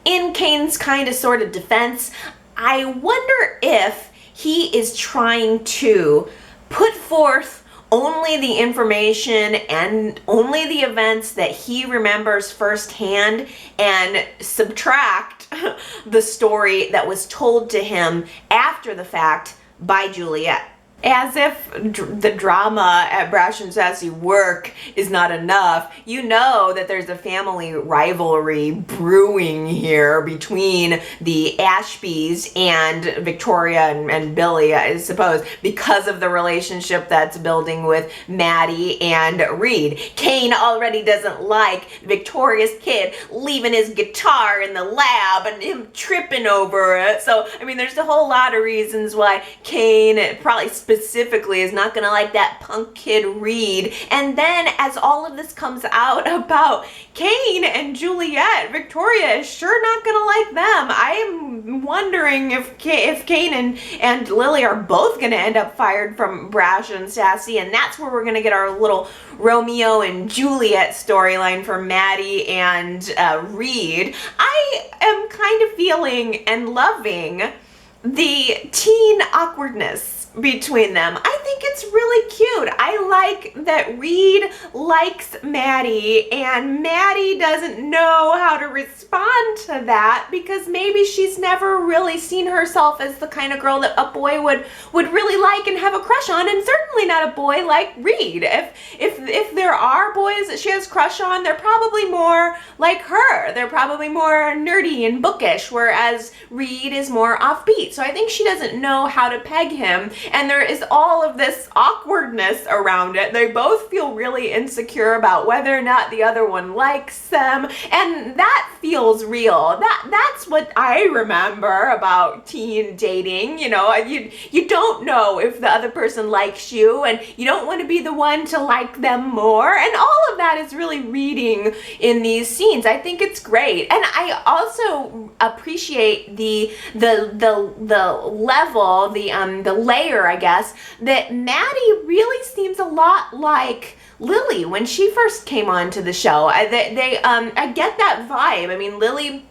in Cain's kind of sort of defense, I wonder if he is trying to put forth only the information and only the events that he remembers firsthand and subtract the story that was told to him after the fact by Juliet. As if the drama at Brash and Sassy work is not enough, you know that there's a family rivalry brewing here between the Ashbys and Victoria and Billy, I suppose, because of the relationship that's building with Maddie and Reid. Cain already doesn't like Victoria's kid leaving his guitar in the lab and him tripping over it. So, I mean, there's a whole lot of reasons why Cain probably specifically is not gonna like that punk kid Reid. And then as all of this comes out about Cain and Juliet, Victoria is sure not gonna like them. I am wondering if Cain and Lily are both gonna end up fired from Brash and Sassy, and that's where we're gonna get our little Romeo and Juliet storyline for Maddie and Reid. I am kind of feeling and loving the teen awkwardness between them. I think it's really cute. I like that Reid likes Maddie and Maddie doesn't know how to respond to that because maybe she's never really seen herself as the kind of girl that a boy would really like and have a crush on, and certainly not a boy like Reid. If there are boys that she has a crush on, they're probably more like her. They're probably more nerdy and bookish, whereas Reid is more offbeat. So I think she doesn't know how to peg him. And there is all of this awkwardness around it. They both feel really insecure about whether or not the other one likes them, and that feels real. That's what I remember about teen dating. You know, you don't know if the other person likes you, and you don't want to be the one to like them more, and all of that is really reading in these scenes. I think it's great, and I also appreciate the level, the layer, I guess, that Maddie really seems a lot like Lily when she first came onto the show. I get that vibe. I mean, Lily,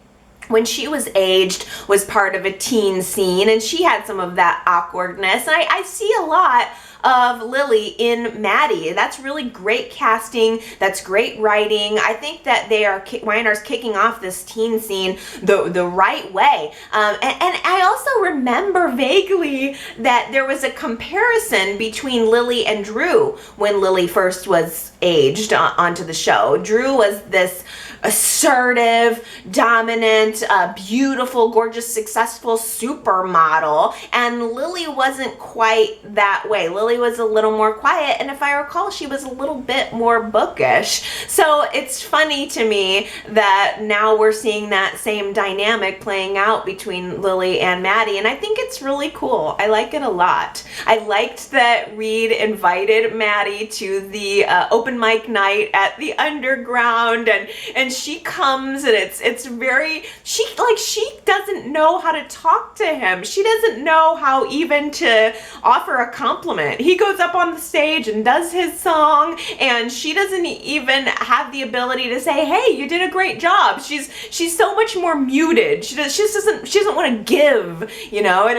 when she was aged, was part of a teen scene, and she had some of that awkwardness. And I see a lot of Lily in Maddie. That's really great casting. That's great writing. I think that Y&R's kicking off this teen scene the right way. And I also remember vaguely that there was a comparison between Lily and Drew when Lily first was aged onto the show. Drew was this assertive, dominant, beautiful, gorgeous, successful supermodel, and Lily wasn't quite that way. Lily was a little more quiet, and if I recall, she was a little bit more bookish. So it's funny to me that now we're seeing that same dynamic playing out between Lily and Maddie, and I think it's really cool. I like it a lot. I liked that Reid invited Maddie to the open mic night at the Underground, and she comes, and it's very, she doesn't know how to talk to him. She doesn't know how even to offer a compliment. He goes up on the stage and does his song, and she doesn't even have the ability to say, hey, you did a great job. She's so much more muted. She doesn't want to give, you know, and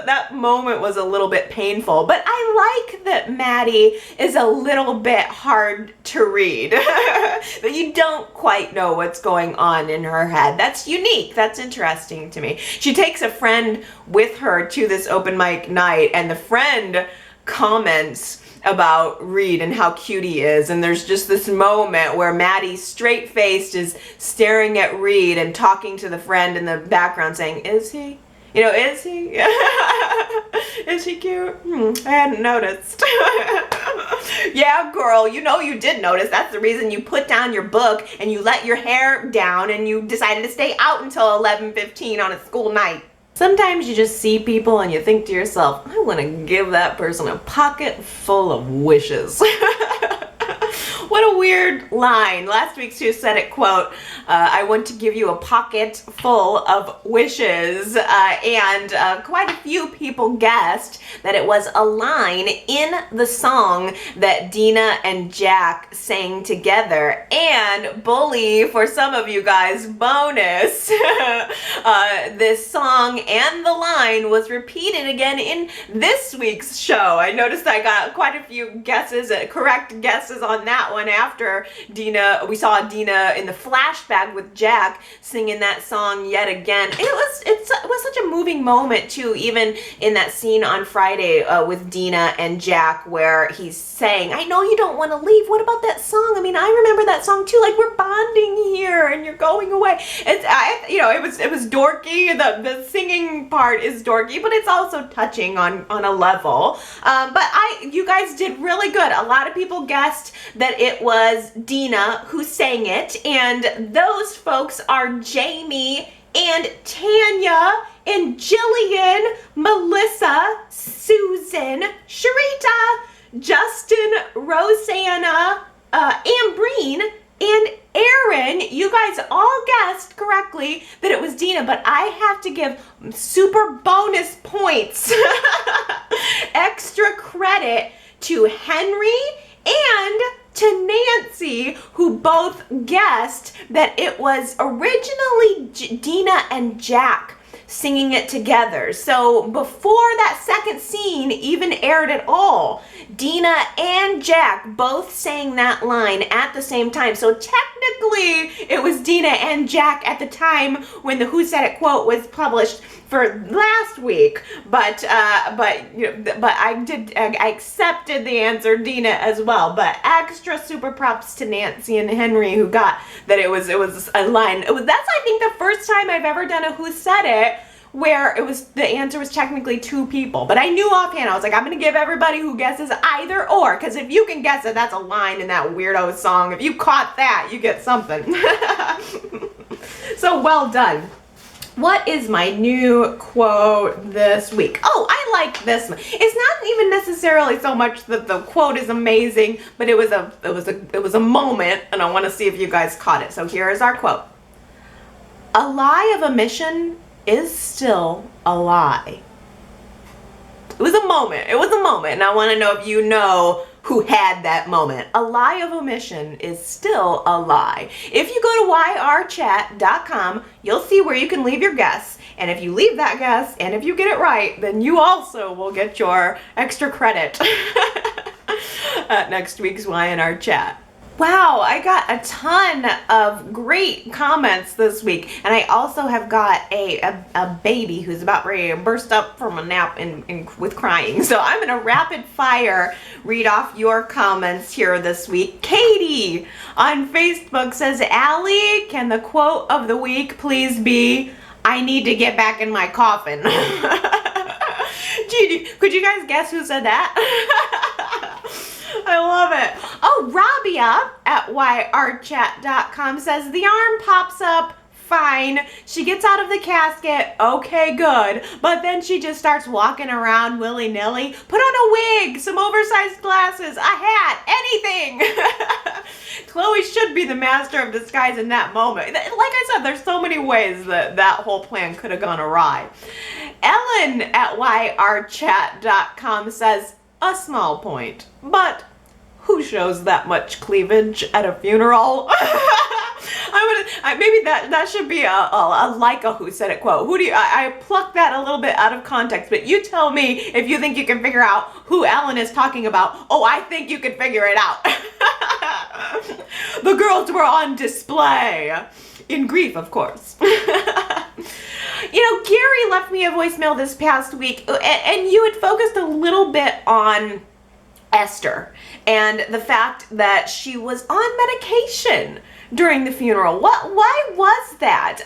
that moment was a little bit painful. But I like that Maddie is a little bit hard to read. That you don't quite know what's going on in her head. That's unique. That's interesting to me. She takes a friend with her to this open mic night, and the friend comments about Reid and how cute he is, and there's just this moment where Maddie, straight-faced, is staring at Reid and talking to the friend in the background saying, is he? You know, is he? Is he cute? I hadn't noticed. Yeah, girl, you know you did notice. That's the reason you put down your book and you let your hair down and you decided to stay out until 11:15 on a school night. Sometimes you just see people and you think to yourself, I want to give that person a pocket full of wishes. What a weird line. Last week's Who Said It quote, I want to give you a pocket full of wishes. And quite a few people guessed that it was a line in the song that Dina and Jack sang together. And bully, for some of you guys, bonus, this song and the line was repeated again in this week's show. I noticed I got quite a few guesses, correct guesses on that one after we saw Dina in the flashback with Jack singing that song yet again. It was such a moving moment too, even in that scene on Friday with Dina and Jack where he's saying, I know you don't want to leave. What about that song? I mean, I remember that song too. Like, we're bonding here and you're going away. It was dorky. The singing part is dorky, but it's also touching on a level. But you guys did really good. A lot of people guessed that it was Dina who sang it, and those folks are Jamie and Tanya and Jillian, Melissa, Susan, Sharita, Justin, Rosanna, Ambreen, and Aaron. You guys all guessed correctly that it was Dina, but I have to give super bonus points, extra credit to Henry and to Nancy, who both guessed that it was originally Dina and Jack singing it together. So before that second scene even aired at all, Dina and Jack both sang that line at the same time. So technically it was Dina and Jack at the time when the Who Said It quote was published for last week, but I accepted the answer Dina as well. But extra super props to Nancy and Henry who got that it was a line. That's, I think, the first time I've ever done a Who Said It where the answer was technically two people. But I knew offhand, I was like, I'm gonna give everybody who guesses either or, because if you can guess it, that's a line in that weirdo song. If you caught that, you get something. So well done. What is my new quote this week? Oh, I like this one. It's not even necessarily so much that the quote is amazing, but it was a moment, and I want to see if you guys caught it. So here is our quote. A lie of omission is still a lie. It was a moment. It was a moment, and I want to know if you know who had that moment. A lie of omission is still a lie. If you go to yrchat.com, you'll see where you can leave your guess. And if you leave that guess, and if you get it right, then you also will get your extra credit at next week's Y&R Chat. Wow, I got a ton of great comments this week, and I also have got a baby who's about ready to burst up from a nap and with crying. So I'm gonna rapid fire read off your comments here this week. Katie on Facebook says, Allie, can the quote of the week please be, "I need to get back in my coffin"? Gee, could you guys guess who said that? I love it. Oh, Rabia at yrchat.com says, the arm pops up, fine. She gets out of the casket, okay, good. But then she just starts walking around willy-nilly. Put on a wig, some oversized glasses, a hat, anything. Chloe should be the master of disguise in that moment. Like I said, there's so many ways that that whole plan could have gone awry. Ellen at yrchat.com says, a small point, but who shows that much cleavage at a funeral? Maybe that should be a Leica Who Said It quote. I plucked that a little bit out of context, but you tell me if you think you can figure out who Ellen is talking about. Oh, I think you can figure it out. The girls were on display. In grief, of course. You know, Gary left me a voicemail this past week, and you had focused a little bit on Esther and the fact that she was on medication during the funeral. Why was that?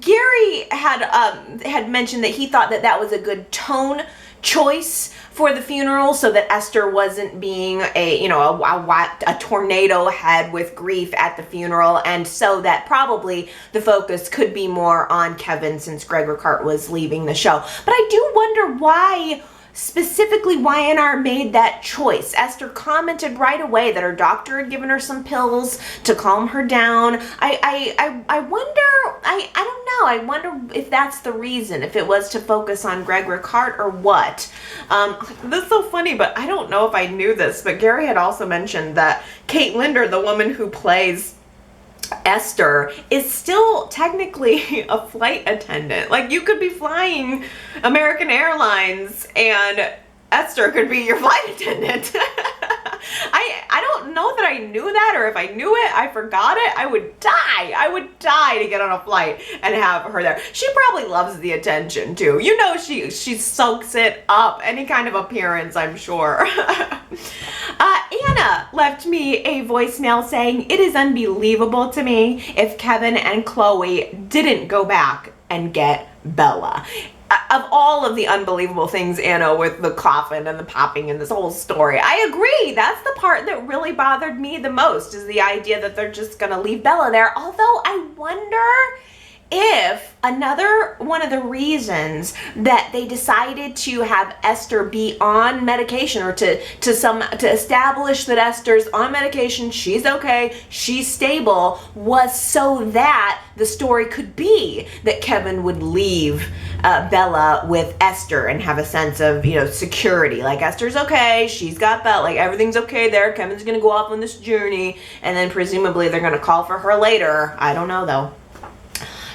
Gary had mentioned that he thought that that was a good tone choice for the funeral, so that Esther wasn't being a tornado head with grief at the funeral, and so that probably the focus could be more on Kevin since Greg Ricart was leaving the show. But I do wonder why specifically Y&R made that choice. Esther commented right away that her doctor had given her some pills to calm her down. I wonder, I don't know, I wonder if that's the reason, if it was to focus on Greg Ricart or what. This is so funny, but I don't know if I knew this, but Gary had also mentioned that Kate Linder, the woman who plays Esther, is still technically a flight attendant. Like, you could be flying American Airlines and Esther could be your flight attendant. I don't know that I knew that, or if I knew it, I forgot it. I would die to get on a flight and have her there. She probably loves the attention too. You know, she soaks it up, any kind of appearance, I'm sure. Anna left me a voicemail saying, it is unbelievable to me if Kevin and Chloe didn't go back and get Bella. Of all of the unbelievable things, Anna, with the coffin and the popping and this whole story, I agree. That's the part that really bothered me the most, is the idea that they're just gonna leave Bella there. Although I wonder if another one of the reasons that they decided to have Esther be on medication, or to establish that Esther's on medication, she's okay, she's stable, was so that the story could be that Kevin would leave Bella with Esther and have a sense of, security. Like, Esther's okay, she's got Bella, like everything's okay there, Kevin's gonna go off on this journey, and then presumably they're gonna call for her later. I don't know though.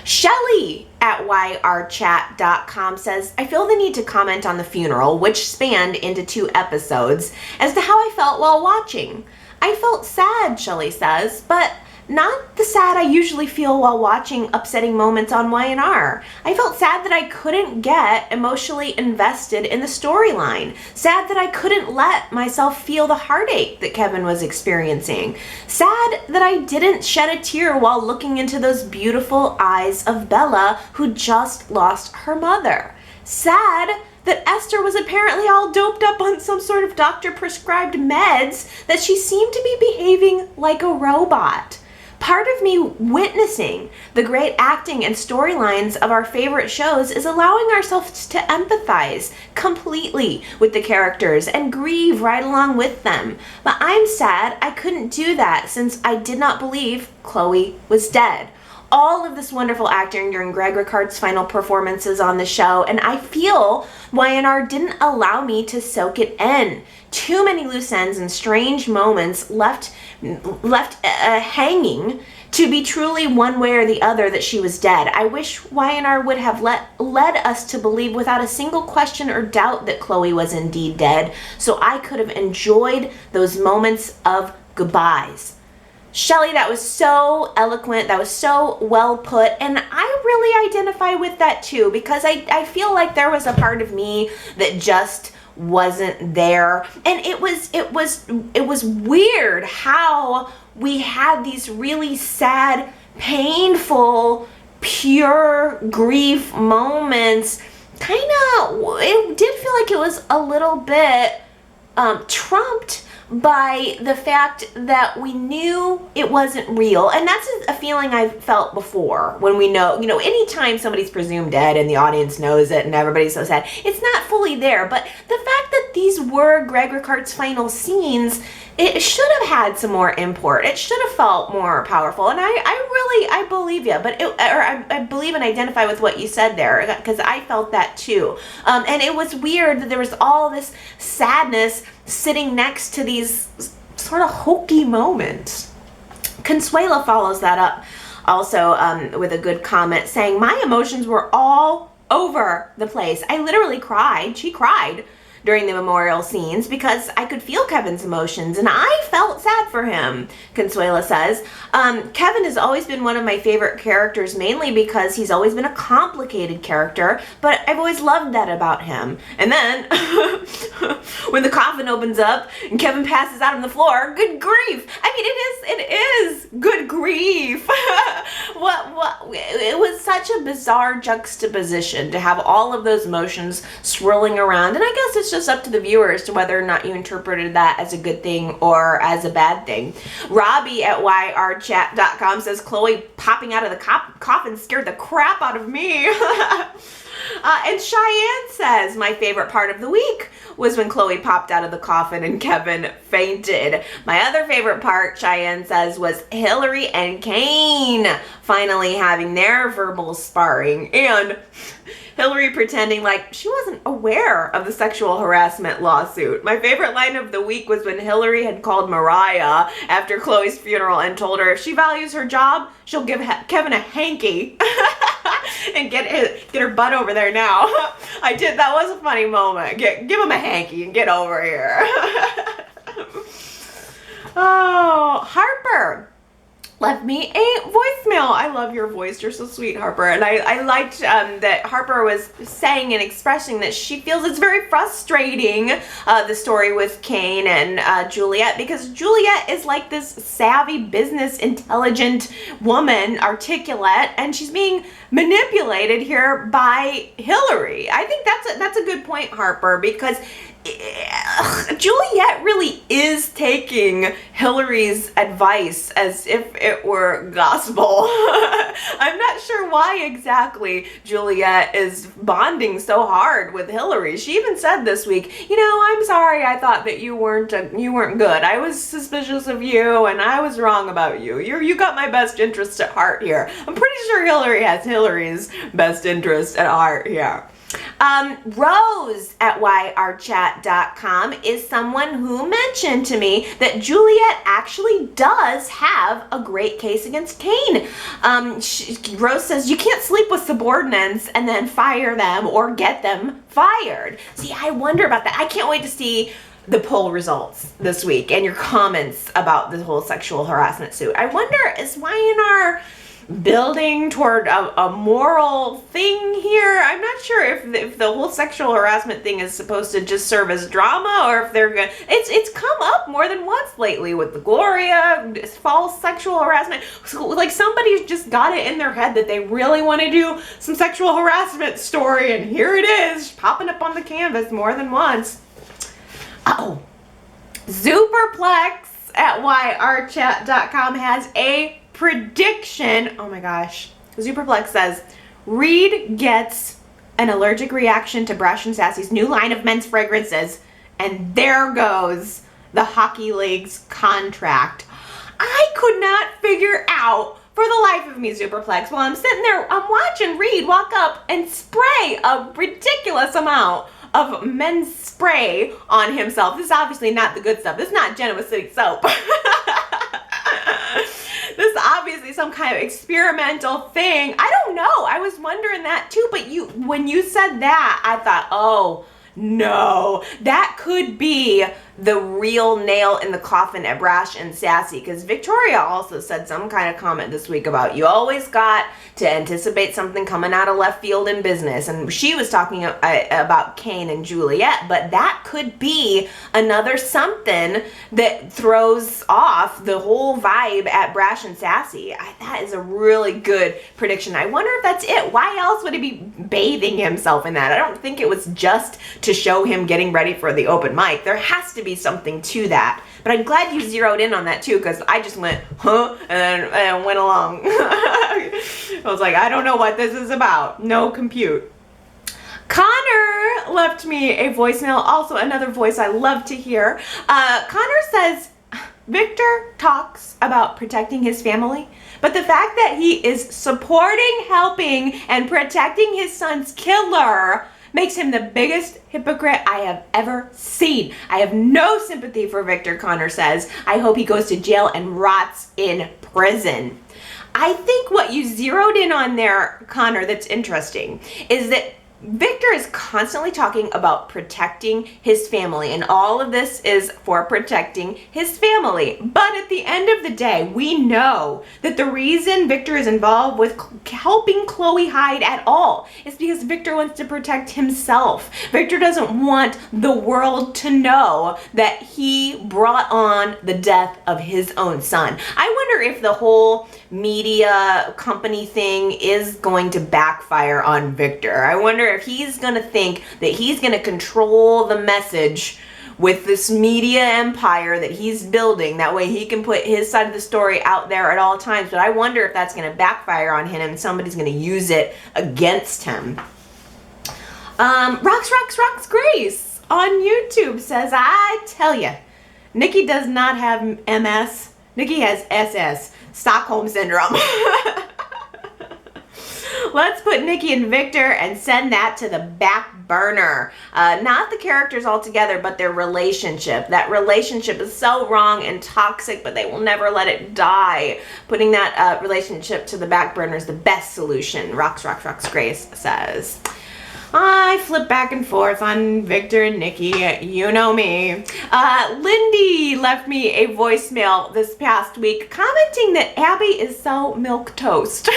Shelly at yrchat.com says, I feel the need to comment on the funeral, which spanned into 2 episodes, as to how I felt while watching. I felt sad, Shelly says, but not the sad I usually feel while watching upsetting moments on Y&R. I felt sad that I couldn't get emotionally invested in the storyline. Sad that I couldn't let myself feel the heartache that Kevin was experiencing. Sad that I didn't shed a tear while looking into those beautiful eyes of Bella, who just lost her mother. Sad that Esther was apparently all doped up on some sort of doctor-prescribed meds, that she seemed to be behaving like a robot. Part of me witnessing the great acting and storylines of our favorite shows is allowing ourselves to empathize completely with the characters and grieve right along with them. But I'm sad I couldn't do that, since I did not believe Chloe was dead. All of this wonderful acting during Greg Ricart's final performances on the show, and I feel Y&R didn't allow me to soak it in. Too many loose ends and strange moments left hanging to be truly one way or the other that she was dead. I wish Y&R would have led us to believe without a single question or doubt that Chloe was indeed dead, so I could have enjoyed those moments of goodbyes. Shelley, that was so eloquent. That was so well put. And I really identify with that too, because I feel like there was a part of me that just wasn't there. And it was weird how we had these really sad, painful, pure grief moments. It did feel like it was a little bit trumped by the fact that we knew it wasn't real. And that's a feeling I've felt before when we know, anytime somebody's presumed dead and the audience knows it and everybody's so sad, it's not fully there. But the fact that these were Greg Ricart's final scenes, it should have had some more import. It should have felt more powerful. And I believe you, I believe and identify with what you said there, because I felt that too. And it was weird that there was all this sadness sitting next to these sort of hokey moments. Consuela follows that up also with a good comment saying, my emotions were all over the place. I literally cried. She cried during the memorial scenes because I could feel Kevin's emotions and I felt sad for him, Consuela says. Kevin has always been one of my favorite characters, mainly because he's always been a complicated character, but I've always loved that about him. And then when the coffin opens up and Kevin passes out on the floor, good grief. I mean, it is good grief. It was such a bizarre juxtaposition to have all of those emotions swirling around, and I guess it's just up to the viewers to whether or not you interpreted that as a good thing or as a bad thing. Robbie at YRChat.com says, Chloe popping out of the coffin scared the crap out of me. And Cheyenne says, my favorite part of the week was when Chloe popped out of the coffin and Kevin fainted. My other favorite part, Cheyenne says, was Hillary and Cain finally having their verbal sparring, and Hillary pretending like she wasn't aware of the sexual harassment lawsuit. My favorite line of the week was when Hillary had called Mariah after Chloe's funeral and told her if she values her job, she'll give Kevin a hanky and get her butt over there now. That was a funny moment. Give him a hanky and get over here. Oh, Harper left me a voicemail. I love your voice. You're so sweet, Harper. And I liked that Harper was saying and expressing that she feels it's very frustrating, the story with Cain and Juliet, because Juliet is like this savvy, business, intelligent woman, articulate, and she's being manipulated here by Hillary. I think that's a good point, Harper, because Juliet really is taking Hillary's advice as if it were gospel. I'm not sure why exactly Juliet is bonding so hard with Hillary. She even said this week, I'm sorry, I thought that you weren't good. I was suspicious of you and I was wrong about you. You got my best interest at heart here. I'm pretty sure Hillary has Hillary's best interest at heart here. Rose at YRChat.com is someone who mentioned to me that Juliet actually does have a great case against Cain. Rose says you can't sleep with subordinates and then fire them or get them fired. See, I wonder about that. I can't wait to see the poll results this week and your comments about the whole sexual harassment suit. I wonder, is Y&R building toward a moral thing here? I'm not sure if the whole sexual harassment thing is supposed to just serve as drama, or if they're gonna. It's come up more than once lately with the Gloria false sexual harassment. So, like, somebody's just got it in their head that they really want to do some sexual harassment story, and here it is popping up on the canvas more than once. Uh-oh. Superplex at YRChat.com has a prediction. Oh my gosh. Superplex says, Reid gets an allergic reaction to Brash and Sassy's new line of men's fragrances, and there goes the hockey league's contract. I could not figure out for the life of me, Superplex, while I'm sitting there, I'm watching Reid walk up and spray a ridiculous amount of men's spray on himself. This is obviously not the good stuff. This is not Genoa City soap. This is obviously some kind of experimental thing. I don't know. I was wondering that too, but when you said that, I thought, oh no, that could be the real nail in the coffin at Brash and Sassy, because Victoria also said some kind of comment this week about you always got to anticipate something coming out of left field in business, and she was talking about Cain and Juliet, but that could be another something that throws off the whole vibe at Brash and Sassy. That is a really good prediction. I wonder if that's it. Why else would he be bathing himself in that? I don't think it was just to show him getting ready for the open mic. There has to be something to that. But I'm glad you zeroed in on that too, because I just went, huh, and went along. I was like, I don't know what this is about. No compute. Connor left me a voicemail, also another voice I love to hear. Connor says, Viktor talks about protecting his family, but the fact that he is supporting, helping, and protecting his son's killer makes him the biggest hypocrite I have ever seen. I have no sympathy for Viktor, Connor says. I hope he goes to jail and rots in prison. I think what you zeroed in on there, Connor, that's interesting is that Viktor is constantly talking about protecting his family, and all of this is for protecting his family. But at the end of the day, we know that the reason Viktor is involved with helping Chloe hide at all is because Viktor wants to protect himself. Viktor doesn't want the world to know that he brought on the death of his own son. I wonder if the whole media company thing is going to backfire on Viktor. I wonder if he's going to think that he's going to control the message with this media empire that he's building. That way he can put his side of the story out there at all times. But I wonder if that's going to backfire on him and somebody's going to use it against him. Rocks Grace on YouTube says, I tell you, Nikki does not have MS. Nikki has SS, Stockholm Syndrome. Let's put Nikki and Viktor and send that to the back burner. Not the characters altogether, but their relationship. That relationship is so wrong and toxic, but they will never let it die. Putting that relationship to the back burner is the best solution, Rocks Grace says. I flip back and forth on Viktor and Nikki, you know me. Lindy left me a voicemail this past week commenting that Abby is so milquetoast.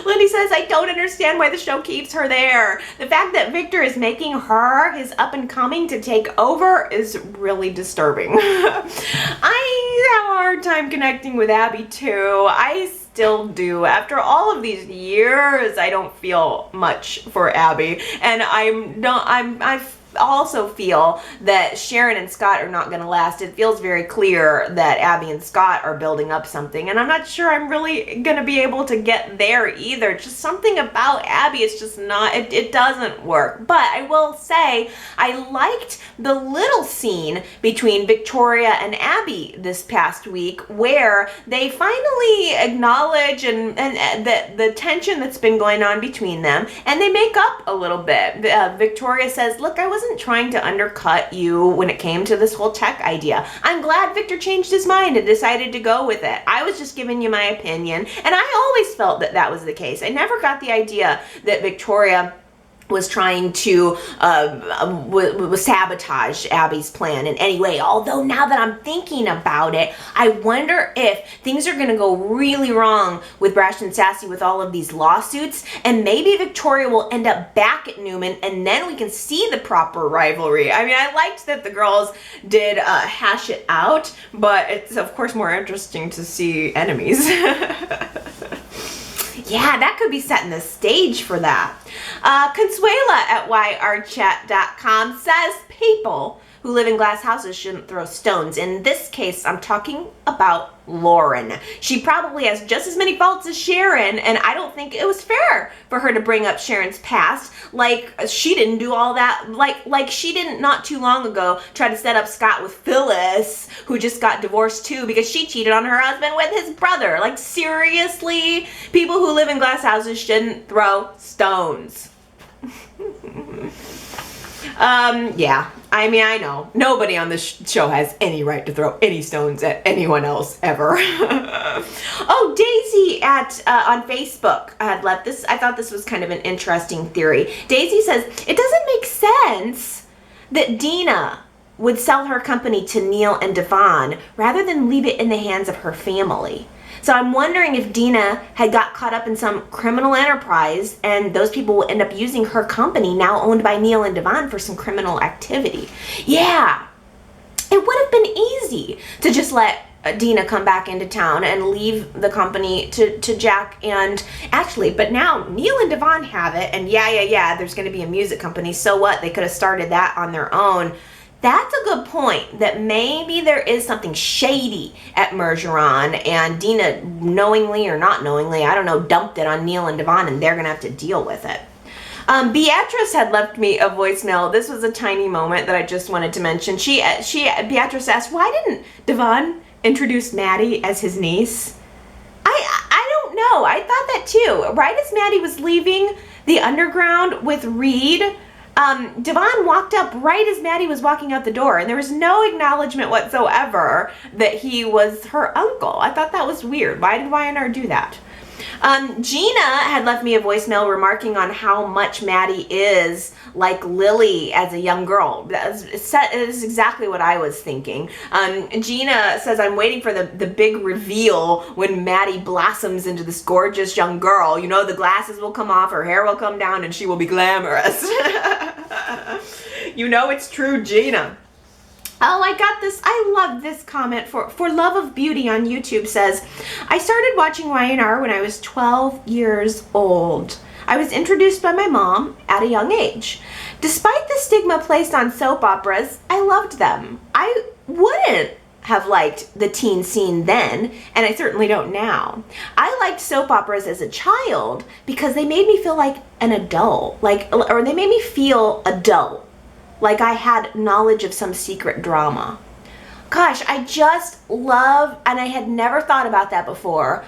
Lindy says, I don't understand why the show keeps her there. The fact that Viktor is making her his up and coming to take over is really disturbing. I have a hard time connecting with Abby too. I still do. After all of these years, I don't feel much for Abby, and I also feel that Sharon and Scott are not going to last. It feels very clear that Abby and Scott are building up something, and I'm not sure I'm really going to be able to get there either. Just something about Abby is just not, it doesn't work. But I will say I liked the little scene between Victoria and Abby this past week where they finally acknowledge and the tension that's been going on between them, and they make up a little bit. Victoria says, look, I wasn't trying to undercut you when it came to this whole tech idea. I'm glad Viktor changed his mind and decided to go with it. I was just giving you my opinion, and I always felt that that was the case. I never got the idea that Victoria was trying to sabotage Abby's plan in any way. Although now that I'm thinking about it, I wonder if things are going to go really wrong with Brash and Sassy with all of these lawsuits, and maybe Victoria will end up back at Newman, and then we can see the proper rivalry. I mean, I liked that the girls did hash it out, but it's of course more interesting to see enemies. Yeah, that could be setting the stage for that. Consuela at yrchat.com says people who live in glass houses shouldn't throw stones. In this case, I'm talking about Lauren. She probably has just as many faults as Sharon, and I don't think it was fair for her to bring up Sharon's past. Like, she didn't do all that. Like she didn't not too long ago try to set up Scott with Phyllis, who just got divorced too because she cheated on her husband with his brother. Like, seriously? People who live in glass houses shouldn't throw stones. Yeah. I mean, I know nobody on this show has any right to throw any stones at anyone else ever. Oh, Daisy on Facebook had left this. I thought this was kind of an interesting theory. Daisy says, it doesn't make sense that Dina would sell her company to Neil and Devon rather than leave it in the hands of her family. So I'm wondering if Dina had got caught up in some criminal enterprise and those people will end up using her company, now owned by Neil and Devon, for some criminal activity. Yeah, it would have been easy to just let Dina come back into town and leave the company to Jack and Ashley. But now Neil and Devon have it, and yeah, there's going to be a music company. So what? They could have started that on their own. That's a good point, that maybe there is something shady at Mergeron, and Dina, knowingly or not knowingly, I don't know, dumped it on Neil and Devon, and they're going to have to deal with it. Beatrice had left me a voicemail. This was a tiny moment that I just wanted to mention. Beatrice asked, why didn't Devon introduce Maddie as his niece? I don't know. I thought that too. Right as Maddie was leaving the underground with Reid, Devon walked up right as Maddie was walking out the door, and there was no acknowledgement whatsoever that he was her uncle. I thought that was weird. Why did Y&R do that? Gina had left me a voicemail remarking on how much Maddie is like Lily as a young girl. That is exactly what I was thinking. Gina says, I'm waiting for the big reveal when Maddie blossoms into this gorgeous young girl. You know, the glasses will come off, her hair will come down, and she will be glamorous. You know it's true, Gina. Oh, I got this. I love this comment for Love of Beauty on YouTube says, I started watching Y&R when I was 12 years old. I was introduced by my mom at a young age. Despite the stigma placed on soap operas, I loved them. I wouldn't have liked the teen scene then, and I certainly don't now. I liked soap operas as a child because they made me feel like an adult, or they made me feel adult. Like I had knowledge of some secret drama. Gosh, I just love, and I had never thought about that before,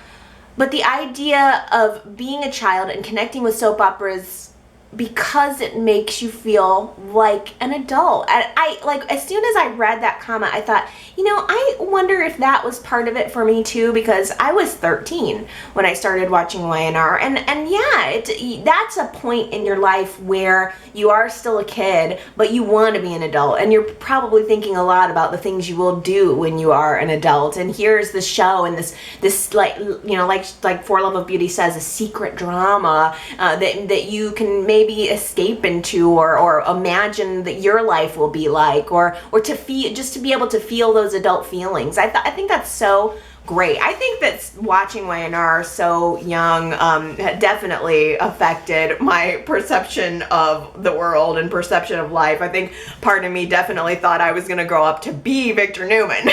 but the idea of being a child and connecting with soap operas because it makes you feel like an adult. And I, like, as soon as I read that comment, I thought, you know, I wonder if that was part of it for me too, because I was 13 when I started watching Y&R, and yeah, that's a point in your life where you are still a kid, but you want to be an adult, and you're probably thinking a lot about the things you will do when you are an adult. And here's the show, and this like, you know, like For Love of Beauty says, a secret drama that you can maybe escape into, or imagine that your life will be like, or to feel, just to be able to feel those adult feelings. I think that's so great. I think that watching Y&R so young definitely affected my perception of the world and perception of life. I think part of me definitely thought I was going to grow up to be Victor Newman.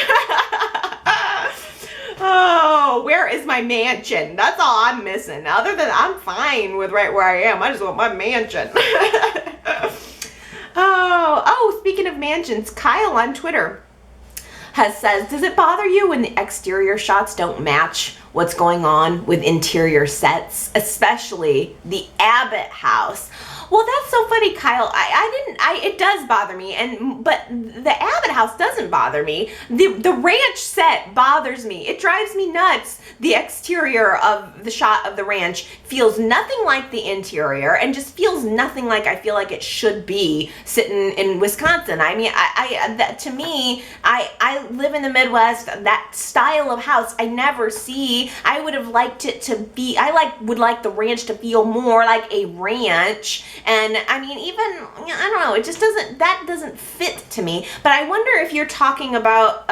Oh, where is my mansion? That's all I'm missing. Other than I'm fine with right where I am. I just want my mansion. Oh, speaking of mansions, Kyle on Twitter says, does it bother you when the exterior shots don't match what's going on with interior sets, especially the Abbott house? Well, that's so funny, Kyle. It does bother me, but the Abbott house doesn't bother me. The ranch set bothers me. It drives me nuts. The exterior of the shot of the ranch feels nothing like the interior, and just feels nothing like I feel like it should be sitting in Wisconsin. I mean, to me, I live in the Midwest. That style of house I never see. I would have liked it to be, would like the ranch to feel more like a ranch. And I mean, even, I don't know, it just doesn't fit to me. But I wonder if you're talking about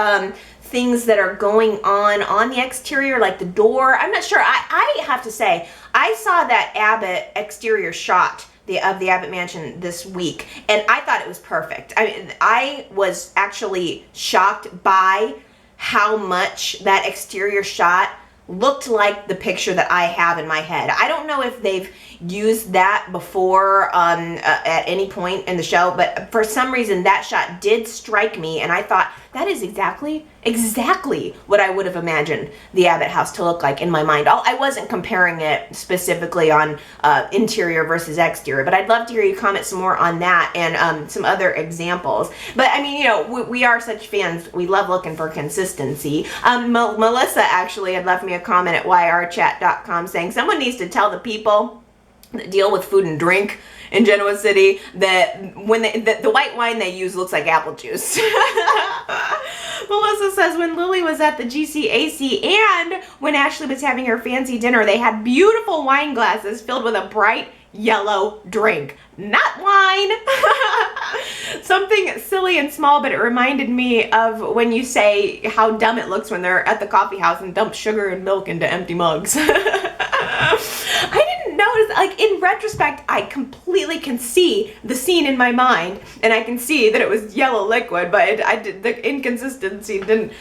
things that are going on the exterior, like the door. I'm not sure. I have to say, I saw that Abbott exterior shot of the Abbott mansion this week, and I thought it was perfect. I mean, I was actually shocked by how much that exterior shot looked like the picture that I have in my head. I don't know if they've used that before at any point in the show, but for some reason that shot did strike me, and I thought that is exactly what I would have imagined the Abbott house to look like in my mind. I wasn't comparing it specifically on interior versus exterior, but I'd love to hear you comment some more on that and some other examples. But I mean, you know, we are such fans. We love looking for consistency. Melissa actually had left me a comment at yrchat.com saying someone needs to tell the people that deal with food and drink in Genoa City that when the white wine they use looks like apple juice. Melissa says when Lily was at the GCAC and when Ashley was having her fancy dinner, they had beautiful wine glasses filled with a bright yellow drink. Not wine. Something silly and small, but it reminded me of when you say how dumb it looks when they're at the coffee house and dump sugar and milk into empty mugs. I didn't notice, like in retrospect, I completely can see the scene in my mind, and I can see that it was yellow liquid, but the inconsistency didn't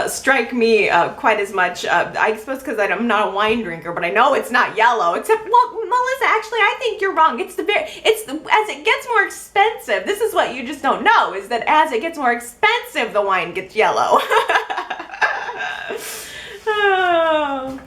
strike me quite as much. I suppose because I'm not a wine drinker, but I know it's not yellow. Except, well, Melissa, actually, I think you're wrong. As it gets more expensive. This is what you just don't know, is that as it gets more expensive, the wine gets yellow. Oh.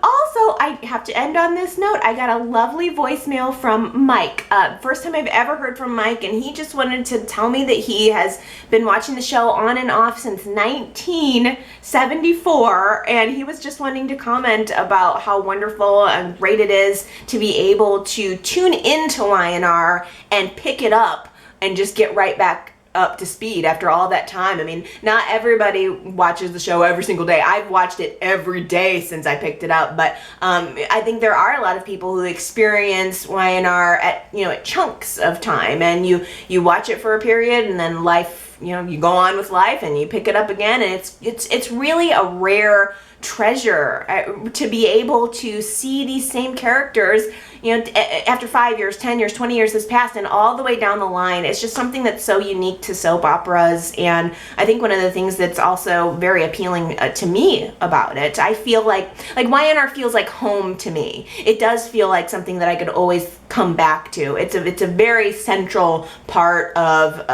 Also, I have to end on this note. I got a lovely voicemail from Mike. First time I've ever heard from Mike, and he just wanted to tell me that he has been watching the show on and off since 1974, and he was just wanting to comment about how wonderful and great it is to be able to tune into Y&R and pick it up and just get right back up to speed after all that time. I mean, not everybody watches the show every single day. I've watched it every day since I picked it up, but I think there are a lot of people who experience Y&R at chunks of time, and you watch it for a period and then life, you go on with life and you pick it up again, and it's really a rare treasure to be able to see these same characters after 5 years, 10 years, 20 years has passed, and all the way down the line. It's just something that's so unique to soap operas, and I think one of the things that's also very appealing to me about it, I feel like Y&R feels like home to me. It does feel like something that I could always come back to. It's a very central part of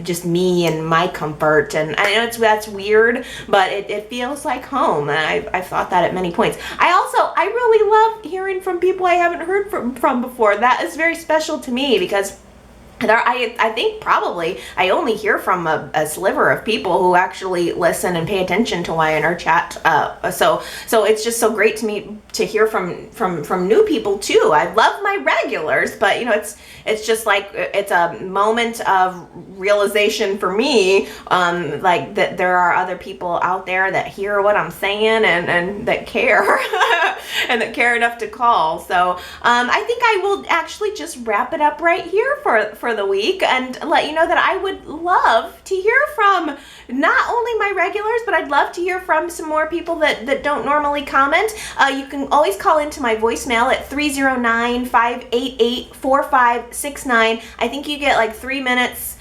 just me and my comfort, and I know that's weird, but it feels like home, and I've thought that at many points. I really love hearing from people I haven't heard from before. That is very special to me because I think probably I only hear from a sliver of people who actually listen and pay attention to Y&R Chat. So it's just so great to me to hear from new people too. I love my regulars, but it's just like it's a moment of realization for me, like that there are other people out there that hear what I'm saying and that care and that care enough to call. So I think I will actually just wrap it up right here for the week and let you know that I would love to hear from not only my regulars, but I'd love to hear from some more people that don't normally comment. You can always call into my voicemail at 309-588-4569. I think you get like 3 minutes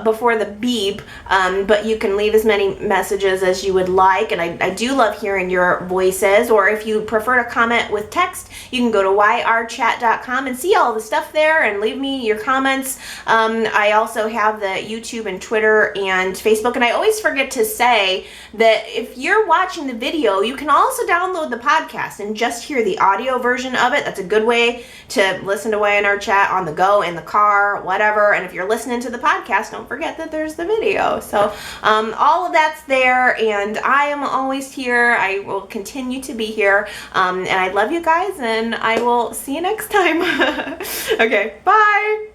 before the beep, but you can leave as many messages as you would like, and I do love hearing your voices. Or if you prefer to comment with text, you can go to yrchat.com and see all the stuff there and leave me your comments. I also have the YouTube and Twitter and Facebook, and I always forget to say that if you're watching the video, you can also download the podcast and just hear the audio version of it. That's a good way to listen to Y&R Chat on the go, in the car, whatever. And if you're listening to the podcast, don't forget that there's the video. So all of that's there, and I am always here. I will continue to be here, and I love you guys, and I will see you next time. Okay, bye.